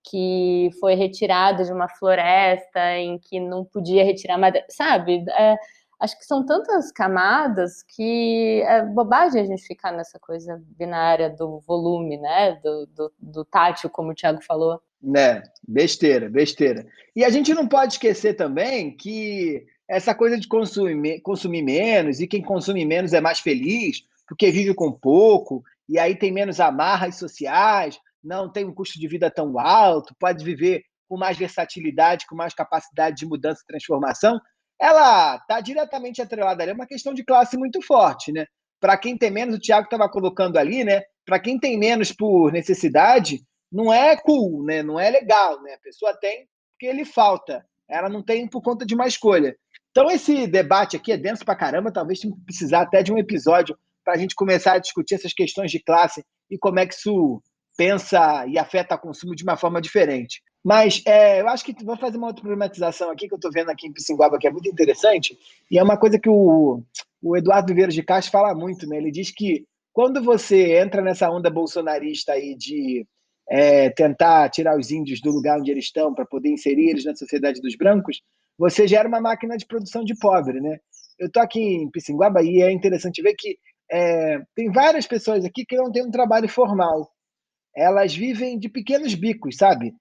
que foi retirada de uma floresta em que não podia retirar madeira, sabe? Acho que são tantas camadas que é bobagem a gente ficar nessa coisa binária do volume, né? Do tátil, como o Thiago falou. Besteira. E a gente não pode esquecer também que essa coisa de consumir menos, e quem consome menos é mais feliz, porque vive com pouco, e aí tem menos amarras sociais, não tem um custo de vida tão alto, pode viver com mais versatilidade, com mais capacidade de mudança e transformação, ela está diretamente atrelada ali, é uma questão de classe muito forte, né? Para quem tem menos, o Thiago estava colocando ali, né? Para quem tem menos por necessidade, não é cool, né? Não é legal, né? A pessoa tem porque lhe falta, ela não tem por conta de uma escolha. Então esse debate aqui é denso pra caramba, talvez tenha que precisar até de um episódio para a gente começar a discutir essas questões de classe e como é que isso pensa e afeta o consumo de uma forma diferente. Mas eu acho que vou fazer uma outra problematização aqui, que eu estou vendo aqui em Pissinguaba, que é muito interessante, e é uma coisa que o Eduardo Viveiros de Castro fala muito, né? Ele diz que quando você entra nessa onda bolsonarista aí de tentar tirar os índios do lugar onde eles estão para poder inserir eles na sociedade dos brancos, você gera uma máquina de produção de pobre, né? Eu estou aqui em Pissinguaba e é interessante ver que tem várias pessoas aqui que não têm um trabalho formal. Elas vivem de pequenos bicos, sabe?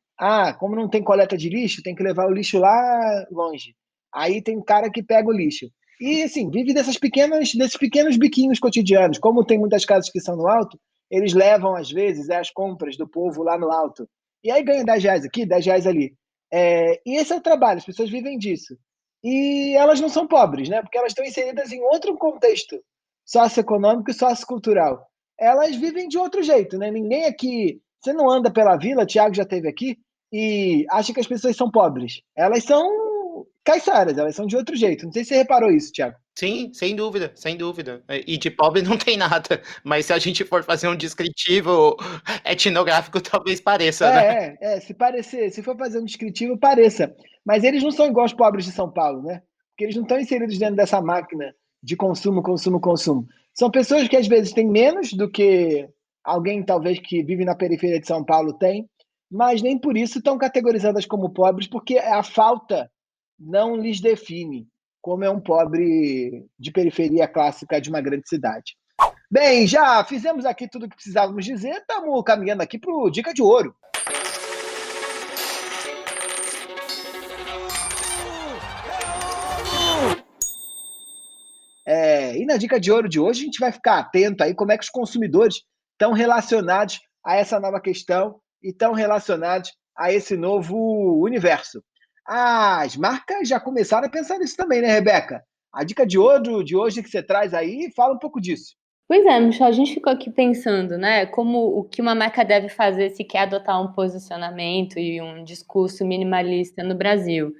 Como não tem coleta de lixo, tem que levar o lixo lá longe. Aí tem um cara que pega o lixo. E, assim, vive desses pequenos biquinhos cotidianos. Como tem muitas casas que são no alto, eles levam, às vezes, as compras do povo lá no alto. E aí ganha 10 reais aqui, 10 reais ali. E esse é o trabalho, as pessoas vivem disso. E elas não são pobres, né? Porque elas estão inseridas em outro contexto socioeconômico e sociocultural. Elas vivem de outro jeito, né? Ninguém aqui... Você não anda pela vila, o Thiago já esteve aqui, e acha que as pessoas são pobres. Elas são caiçaras, elas são de outro jeito. Não sei se você reparou isso, Thiago. Sim, sem dúvida, sem dúvida. E de pobre não tem nada, mas se a gente for fazer um descritivo etnográfico, talvez pareça, né? Se for fazer um descritivo, pareça. Mas eles não são igual os pobres de São Paulo, né? Porque eles não estão inseridos dentro dessa máquina de consumo. São pessoas que às vezes têm menos do que alguém talvez que vive na periferia de São Paulo tem, mas nem por isso estão categorizadas como pobres, porque a falta não lhes define como é um pobre de periferia clássica de uma grande cidade. Bem, já fizemos aqui tudo o que precisávamos dizer, estamos caminhando aqui para o Dica de Ouro. E na Dica de Ouro de hoje, a gente vai ficar atento aí como é que os consumidores estão relacionados a essa nova questão e estão relacionados a esse novo universo. As marcas já começaram a pensar nisso também, né, Rebeca? A Dica de Ouro de hoje que você traz aí, fala um pouco disso. Pois é, Michel, a gente ficou aqui pensando, né, como o que uma marca deve fazer se quer adotar um posicionamento e um discurso minimalista no Brasil.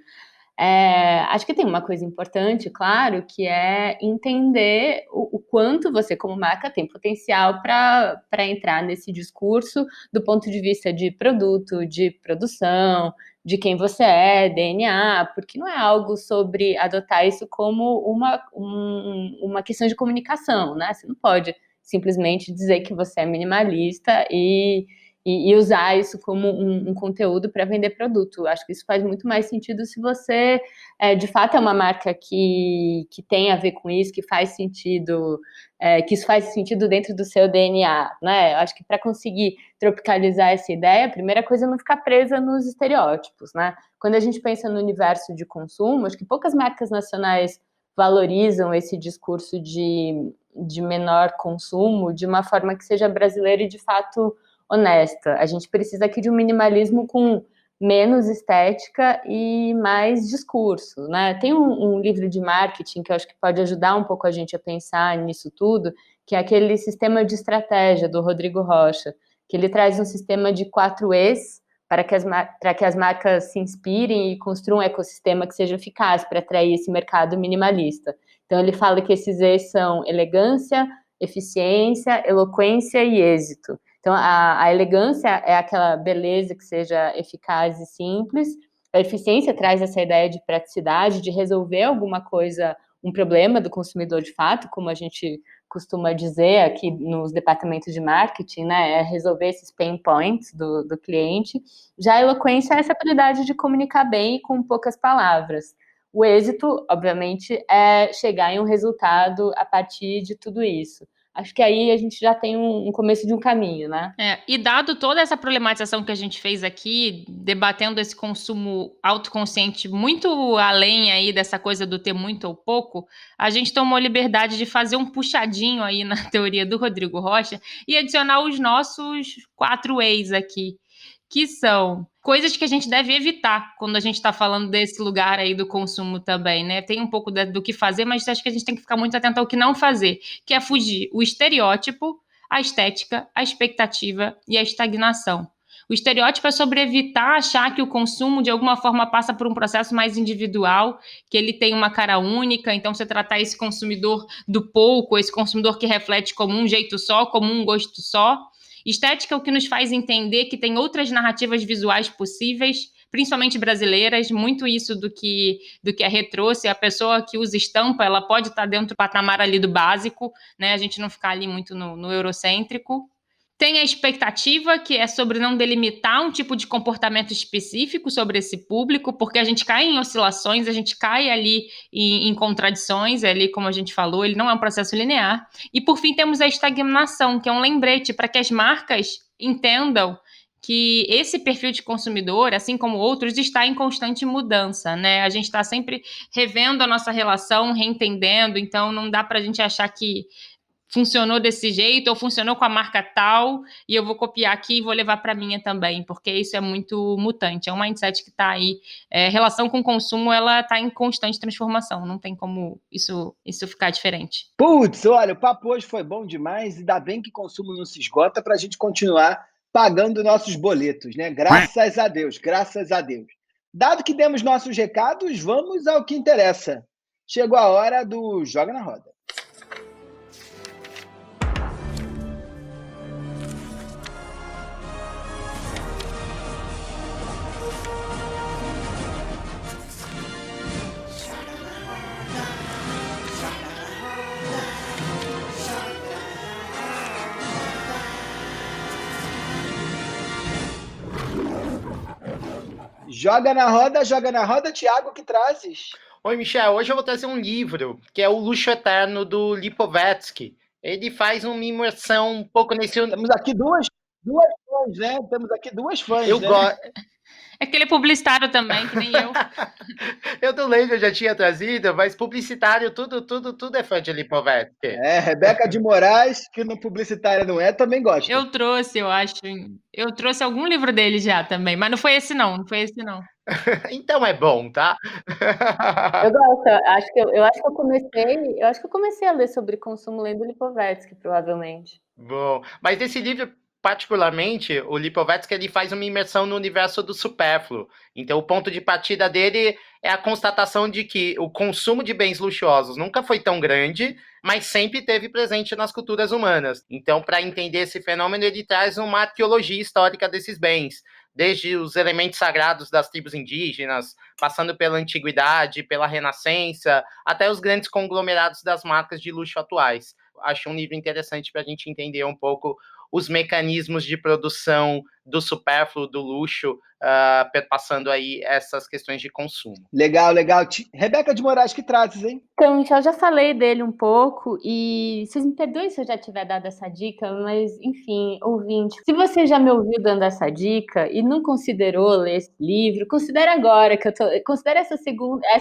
Acho que tem uma coisa importante, claro, que é entender o quanto você, como marca, tem potencial para entrar nesse discurso do ponto de vista de produto, de produção, de quem você é, DNA, porque não é algo sobre adotar isso como uma questão de comunicação, né? Você não pode simplesmente dizer que você é minimalista e usar isso como um conteúdo para vender produto. Acho que isso faz muito mais sentido se você, de fato, é uma marca que tem a ver com isso, que faz sentido, que isso faz sentido dentro do seu DNA, né? Acho que para conseguir tropicalizar essa ideia, a primeira coisa é não ficar presa nos estereótipos, né? Quando a gente pensa no universo de consumo, acho que poucas marcas nacionais valorizam esse discurso de menor consumo de uma forma que seja brasileira e, de fato, honesta. A gente precisa aqui de um minimalismo com menos estética e mais discurso, né? Tem um livro de marketing que eu acho que pode ajudar um pouco a gente a pensar nisso tudo, que é aquele Sistema de Estratégia, do Rodrigo Rocha, que ele traz um sistema de 4 E's para que as marcas se inspirem e construam um ecossistema que seja eficaz para atrair esse mercado minimalista. Então, ele fala que esses E's são elegância, eficiência, eloquência e êxito. Então, a elegância é aquela beleza que seja eficaz e simples. A eficiência traz essa ideia de praticidade, de resolver alguma coisa, um problema do consumidor de fato, como a gente costuma dizer aqui nos departamentos de marketing, né? É resolver esses pain points do cliente. Já a eloquência é essa habilidade de comunicar bem e com poucas palavras. O êxito, obviamente, é chegar em um resultado a partir de tudo isso. Acho que aí a gente já tem um começo de um caminho, né? E dado toda essa problematização que a gente fez aqui, debatendo esse consumo autoconsciente muito além aí dessa coisa do ter muito ou pouco, a gente tomou liberdade de fazer um puxadinho aí na teoria do Rodrigo Rocha e adicionar os nossos 4 E's aqui, que são coisas que a gente deve evitar quando a gente está falando desse lugar aí do consumo também, né? Tem um pouco do que fazer, mas acho que a gente tem que ficar muito atento ao que não fazer, que é fugir o estereótipo, a estética, a expectativa e a estagnação. O estereótipo é sobre evitar achar que o consumo, de alguma forma, passa por um processo mais individual, que ele tem uma cara única, então você tratar esse consumidor do pouco, esse consumidor que reflete como um jeito só, como um gosto só. Estética é o que nos faz entender que tem outras narrativas visuais possíveis, principalmente brasileiras, muito isso do que a Rê trouxe. A pessoa que usa estampa, ela pode estar dentro do patamar ali do básico, né? A gente não ficar ali muito no eurocêntrico. Tem a expectativa, que é sobre não delimitar um tipo de comportamento específico sobre esse público, porque a gente cai em oscilações, a gente cai ali em contradições, ali como a gente falou, ele não é um processo linear. E por fim temos a estagnação, que é um lembrete para que as marcas entendam que esse perfil de consumidor, assim como outros, está em constante mudança, né? A gente está sempre revendo a nossa relação, reentendendo, então não dá para a gente achar que funcionou desse jeito, ou funcionou com a marca tal, e eu vou copiar aqui e vou levar para a minha também, porque isso é muito mutante, é um mindset que está aí, relação com o consumo, ela está em constante transformação, não tem como isso ficar diferente. Putz, olha, o papo hoje foi bom demais, e ainda bem que consumo não se esgota para a gente continuar pagando nossos boletos, né? Graças a Deus, graças a Deus. Dado que demos nossos recados, vamos ao que interessa. Chegou a hora do Joga na Roda. Joga na roda, Thiago, que trazes? Oi, Michel, hoje eu vou trazer um livro, que é O Luxo Eterno, do Lipovetsky. Ele faz uma imersão um pouco nesse... Temos aqui duas fãs, né? Temos aqui duas fãs, É que ele é publicitário também, que nem eu. Eu não lembro, eu já tinha trazido, mas publicitário, tudo é fã de Lipovetsky. Rebeca de Moraes, que no publicitária não é, também gosta. Eu trouxe, eu acho. Eu trouxe algum livro dele já também, mas não foi esse não foi esse não. Então é bom, tá? Eu gosto, eu acho que eu comecei a ler sobre consumo lendo Lipovetsky, provavelmente. Bom, mas desse livro, particularmente, o Lipovetsky, ele faz uma imersão no universo do supérfluo. Então, o ponto de partida dele é a constatação de que o consumo de bens luxuosos nunca foi tão grande, mas sempre esteve presente nas culturas humanas. Então, para entender esse fenômeno, ele traz uma arqueologia histórica desses bens, desde os elementos sagrados das tribos indígenas, passando pela antiguidade, pela renascença, até os grandes conglomerados das marcas de luxo atuais. Acho um livro interessante para a gente entender um pouco os mecanismos de produção do supérfluo, do luxo, perpassando aí essas questões de consumo. Legal. Rebeca de Moraes, que trazes, hein? Então, Michel, eu já falei dele um pouco e vocês me perdoem se eu já tiver dado essa dica, mas, enfim, ouvinte, se você já me ouviu dando essa dica e não considerou ler esse livro, considere agora, considere essa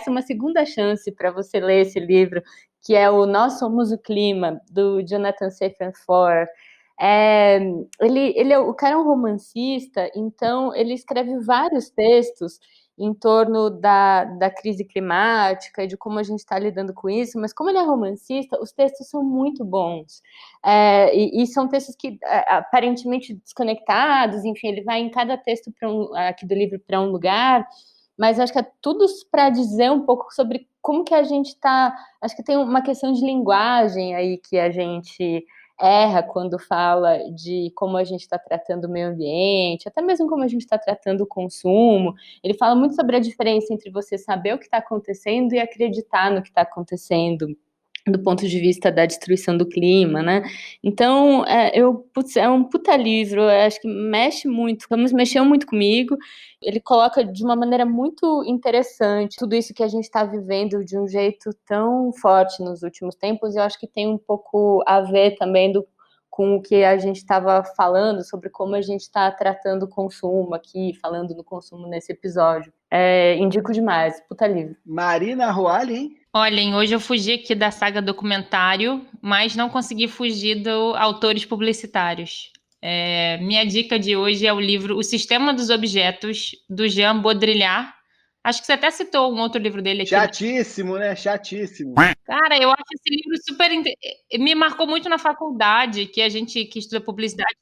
uma segunda chance para você ler esse livro, que é o Nós Somos o Clima, do Jonathan Safran Foer. O cara é um romancista, então ele escreve vários textos em torno da crise climática e de como a gente está lidando com isso, mas como ele é romancista, os textos são muito bons. E são textos que aparentemente desconectados, enfim, ele vai em cada texto aqui do livro para um lugar, mas acho que é tudo para dizer um pouco sobre como que a gente está. Acho que tem uma questão de linguagem aí que a gente erra quando fala de como a gente está tratando o meio ambiente, até mesmo como a gente está tratando o consumo. Ele fala muito sobre a diferença entre você saber o que está acontecendo e acreditar no que está acontecendo, do ponto de vista da destruição do clima, né? Então, é um puta livro, eu acho que mexeu muito comigo. Ele coloca de uma maneira muito interessante tudo isso que a gente está vivendo de um jeito tão forte nos últimos tempos, e eu acho que tem um pouco a ver também com o que a gente estava falando sobre como a gente está tratando o consumo aqui, falando do consumo nesse episódio. Indico demais, puta livro. Marina Roalli, hein? Olhem, hoje eu fugi aqui da saga documentário, mas não consegui fugir do autores publicitários. Minha dica de hoje é o livro O Sistema dos Objetos, do Jean Baudrillard. Acho que você até citou um outro livro dele aqui. Chatíssimo, né? Chatíssimo. Cara, eu acho esse livro super... Me marcou muito na faculdade, que estuda publicidade.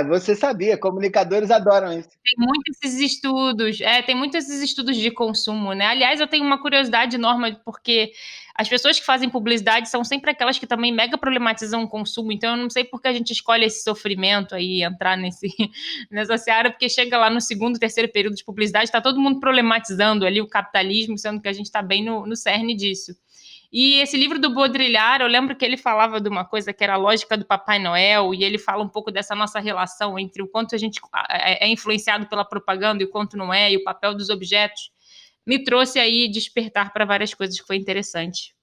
Você sabia, comunicadores adoram isso. Tem muitos esses estudos de consumo, né? Aliás, eu tenho uma curiosidade enorme, porque as pessoas que fazem publicidade são sempre aquelas que também mega problematizam o consumo, então eu não sei por que a gente escolhe esse sofrimento aí, entrar nessa seara, porque chega lá no segundo, terceiro período de publicidade, está todo mundo problematizando ali o capitalismo, sendo que a gente está bem no cerne disso. E esse livro do Baudrillard, eu lembro que ele falava de uma coisa que era a lógica do Papai Noel, e ele fala um pouco dessa nossa relação entre o quanto a gente é influenciado pela propaganda e o quanto não é, e o papel dos objetos. Me trouxe aí despertar para várias coisas que foi interessante.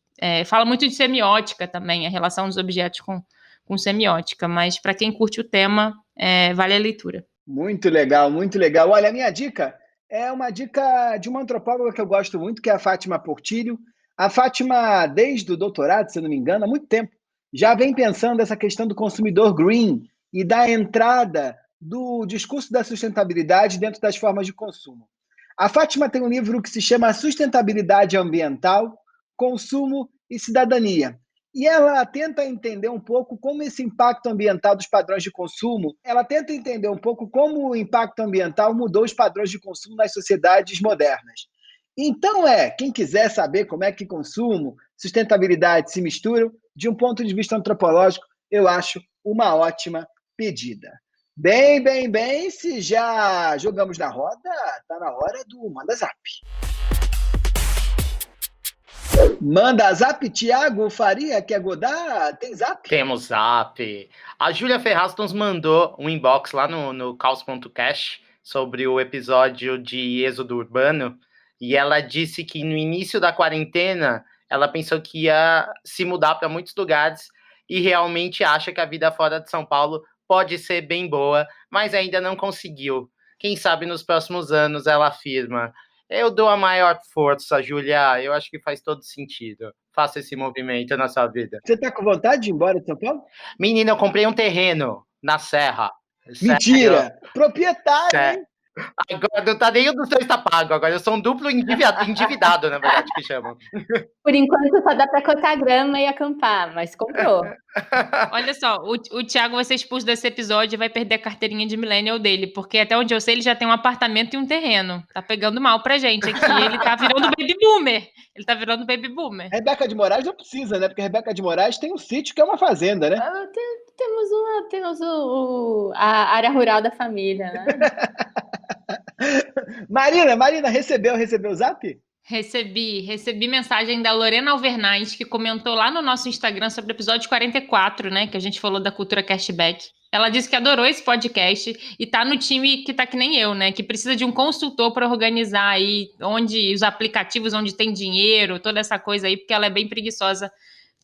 Fala muito de semiótica também, a relação dos objetos com semiótica, mas para quem curte o tema, vale a leitura. Muito legal, muito legal. Olha, a minha dica é uma dica de uma antropóloga que eu gosto muito, que é a Fátima Portillo. A Fátima, desde o doutorado, se não me engano, há muito tempo, já vem pensando essa questão do consumidor green e da entrada do discurso da sustentabilidade dentro das formas de consumo. A Fátima tem um livro que se chama Sustentabilidade Ambiental, Consumo e Cidadania. E ela tenta entender um pouco como esse impacto ambiental dos padrões de consumo, ela tenta entender um pouco como o impacto ambiental mudou os padrões de consumo nas sociedades modernas. Então, quem quiser saber como é que consumo, sustentabilidade se misturam, de um ponto de vista antropológico, eu acho uma ótima pedida. Bem, se já jogamos na roda, tá na hora do Manda Zap. Manda Zap, Thiago Faria, quer godar? Tem Zap? Temos Zap. A Júlia Ferraz nos mandou um inbox lá no caos.cash sobre o episódio de Êxodo Urbano, e ela disse que no início da quarentena ela pensou que ia se mudar para muitos lugares e realmente acha que a vida fora de São Paulo pode ser bem boa, mas ainda não conseguiu. Quem sabe nos próximos anos ela afirma: eu dou a maior força, Júlia, eu acho que faz todo sentido. Faça esse movimento na sua vida. Você tá com vontade de ir embora de São Paulo? Menina, eu comprei um terreno na Serra. Mentira! Sério. Proprietário, hein? Agora não tá nem um dos dois tá pago. Agora eu sou um duplo endividado, na verdade, que chamam. Por enquanto só dá para cortar grama e acampar, mas comprou. Olha só, o Thiago vai ser expulso desse episódio e vai perder a carteirinha de millennial dele, porque até onde eu sei ele já tem um apartamento e um terreno. Tá pegando mal pra gente aqui. Ele tá virando baby boomer. Rebeca de Moraes não precisa, né? Porque Rebeca de Moraes tem um sítio que é uma fazenda, né? Temos a área rural da família, né? Marina, recebeu o zap? Recebi mensagem da Lorena Alvernaz, que comentou lá no nosso Instagram sobre o episódio 44, né, que a gente falou da cultura cashback. Ela disse que adorou esse podcast e tá no time que tá que nem eu, né, que precisa de um consultor para organizar aí os aplicativos onde tem dinheiro, toda essa coisa aí, porque ela é bem preguiçosa.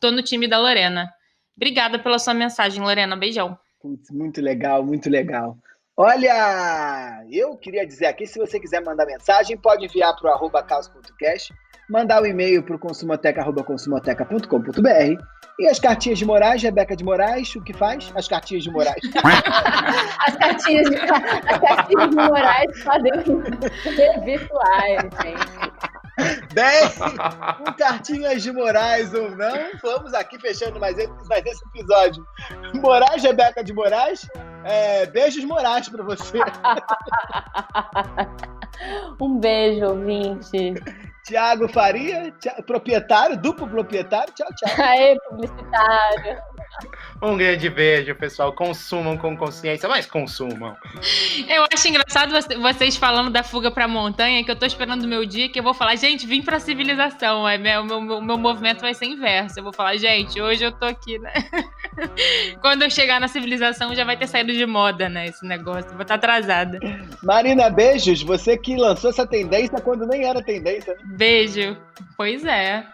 Tô no time da Lorena. Obrigada pela sua mensagem, Lorena. Beijão. Putz, muito legal, muito legal. Olha, eu queria dizer aqui, se você quiser mandar mensagem, pode enviar para o @caos.cast, mandar um e-mail para o consumoteca@consumoteca.com.br e as cartinhas de Moraes, Rebeca de Moraes, o que faz? As cartinhas de Moraes. As cartinhas de Moraes podem ser virtuais, gente. Bem, com cartinhas de Moraes ou não, vamos aqui fechando mais esse episódio. Moraes, Rebeca de Moraes, beijos Moraes para você. Um beijo, ouvinte. Thiago Faria, proprietário, duplo proprietário, tchau. Aê, publicitário. Um grande beijo, pessoal. Consumam com consciência, mas consumam. Eu acho engraçado vocês falando da fuga pra montanha, que eu tô esperando o meu dia, que eu vou falar, gente, vim pra civilização. O meu movimento vai ser inverso. Eu vou falar, gente, hoje eu tô aqui, né? Quando eu chegar na civilização, já vai ter saído de moda, né, esse negócio. Vou estar atrasada. Marina, beijos. Você que lançou essa tendência quando nem era tendência, né? Beijo. Pois é.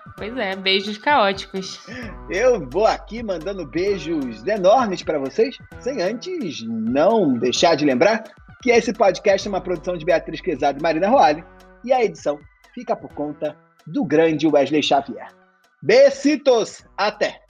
Beijos caóticos. Eu vou aqui mandando beijos enormes para vocês, sem antes não deixar de lembrar que esse podcast é uma produção de Beatriz Quezado e Marina Roale, e a edição fica por conta do grande Wesley Xavier. Besitos! Até!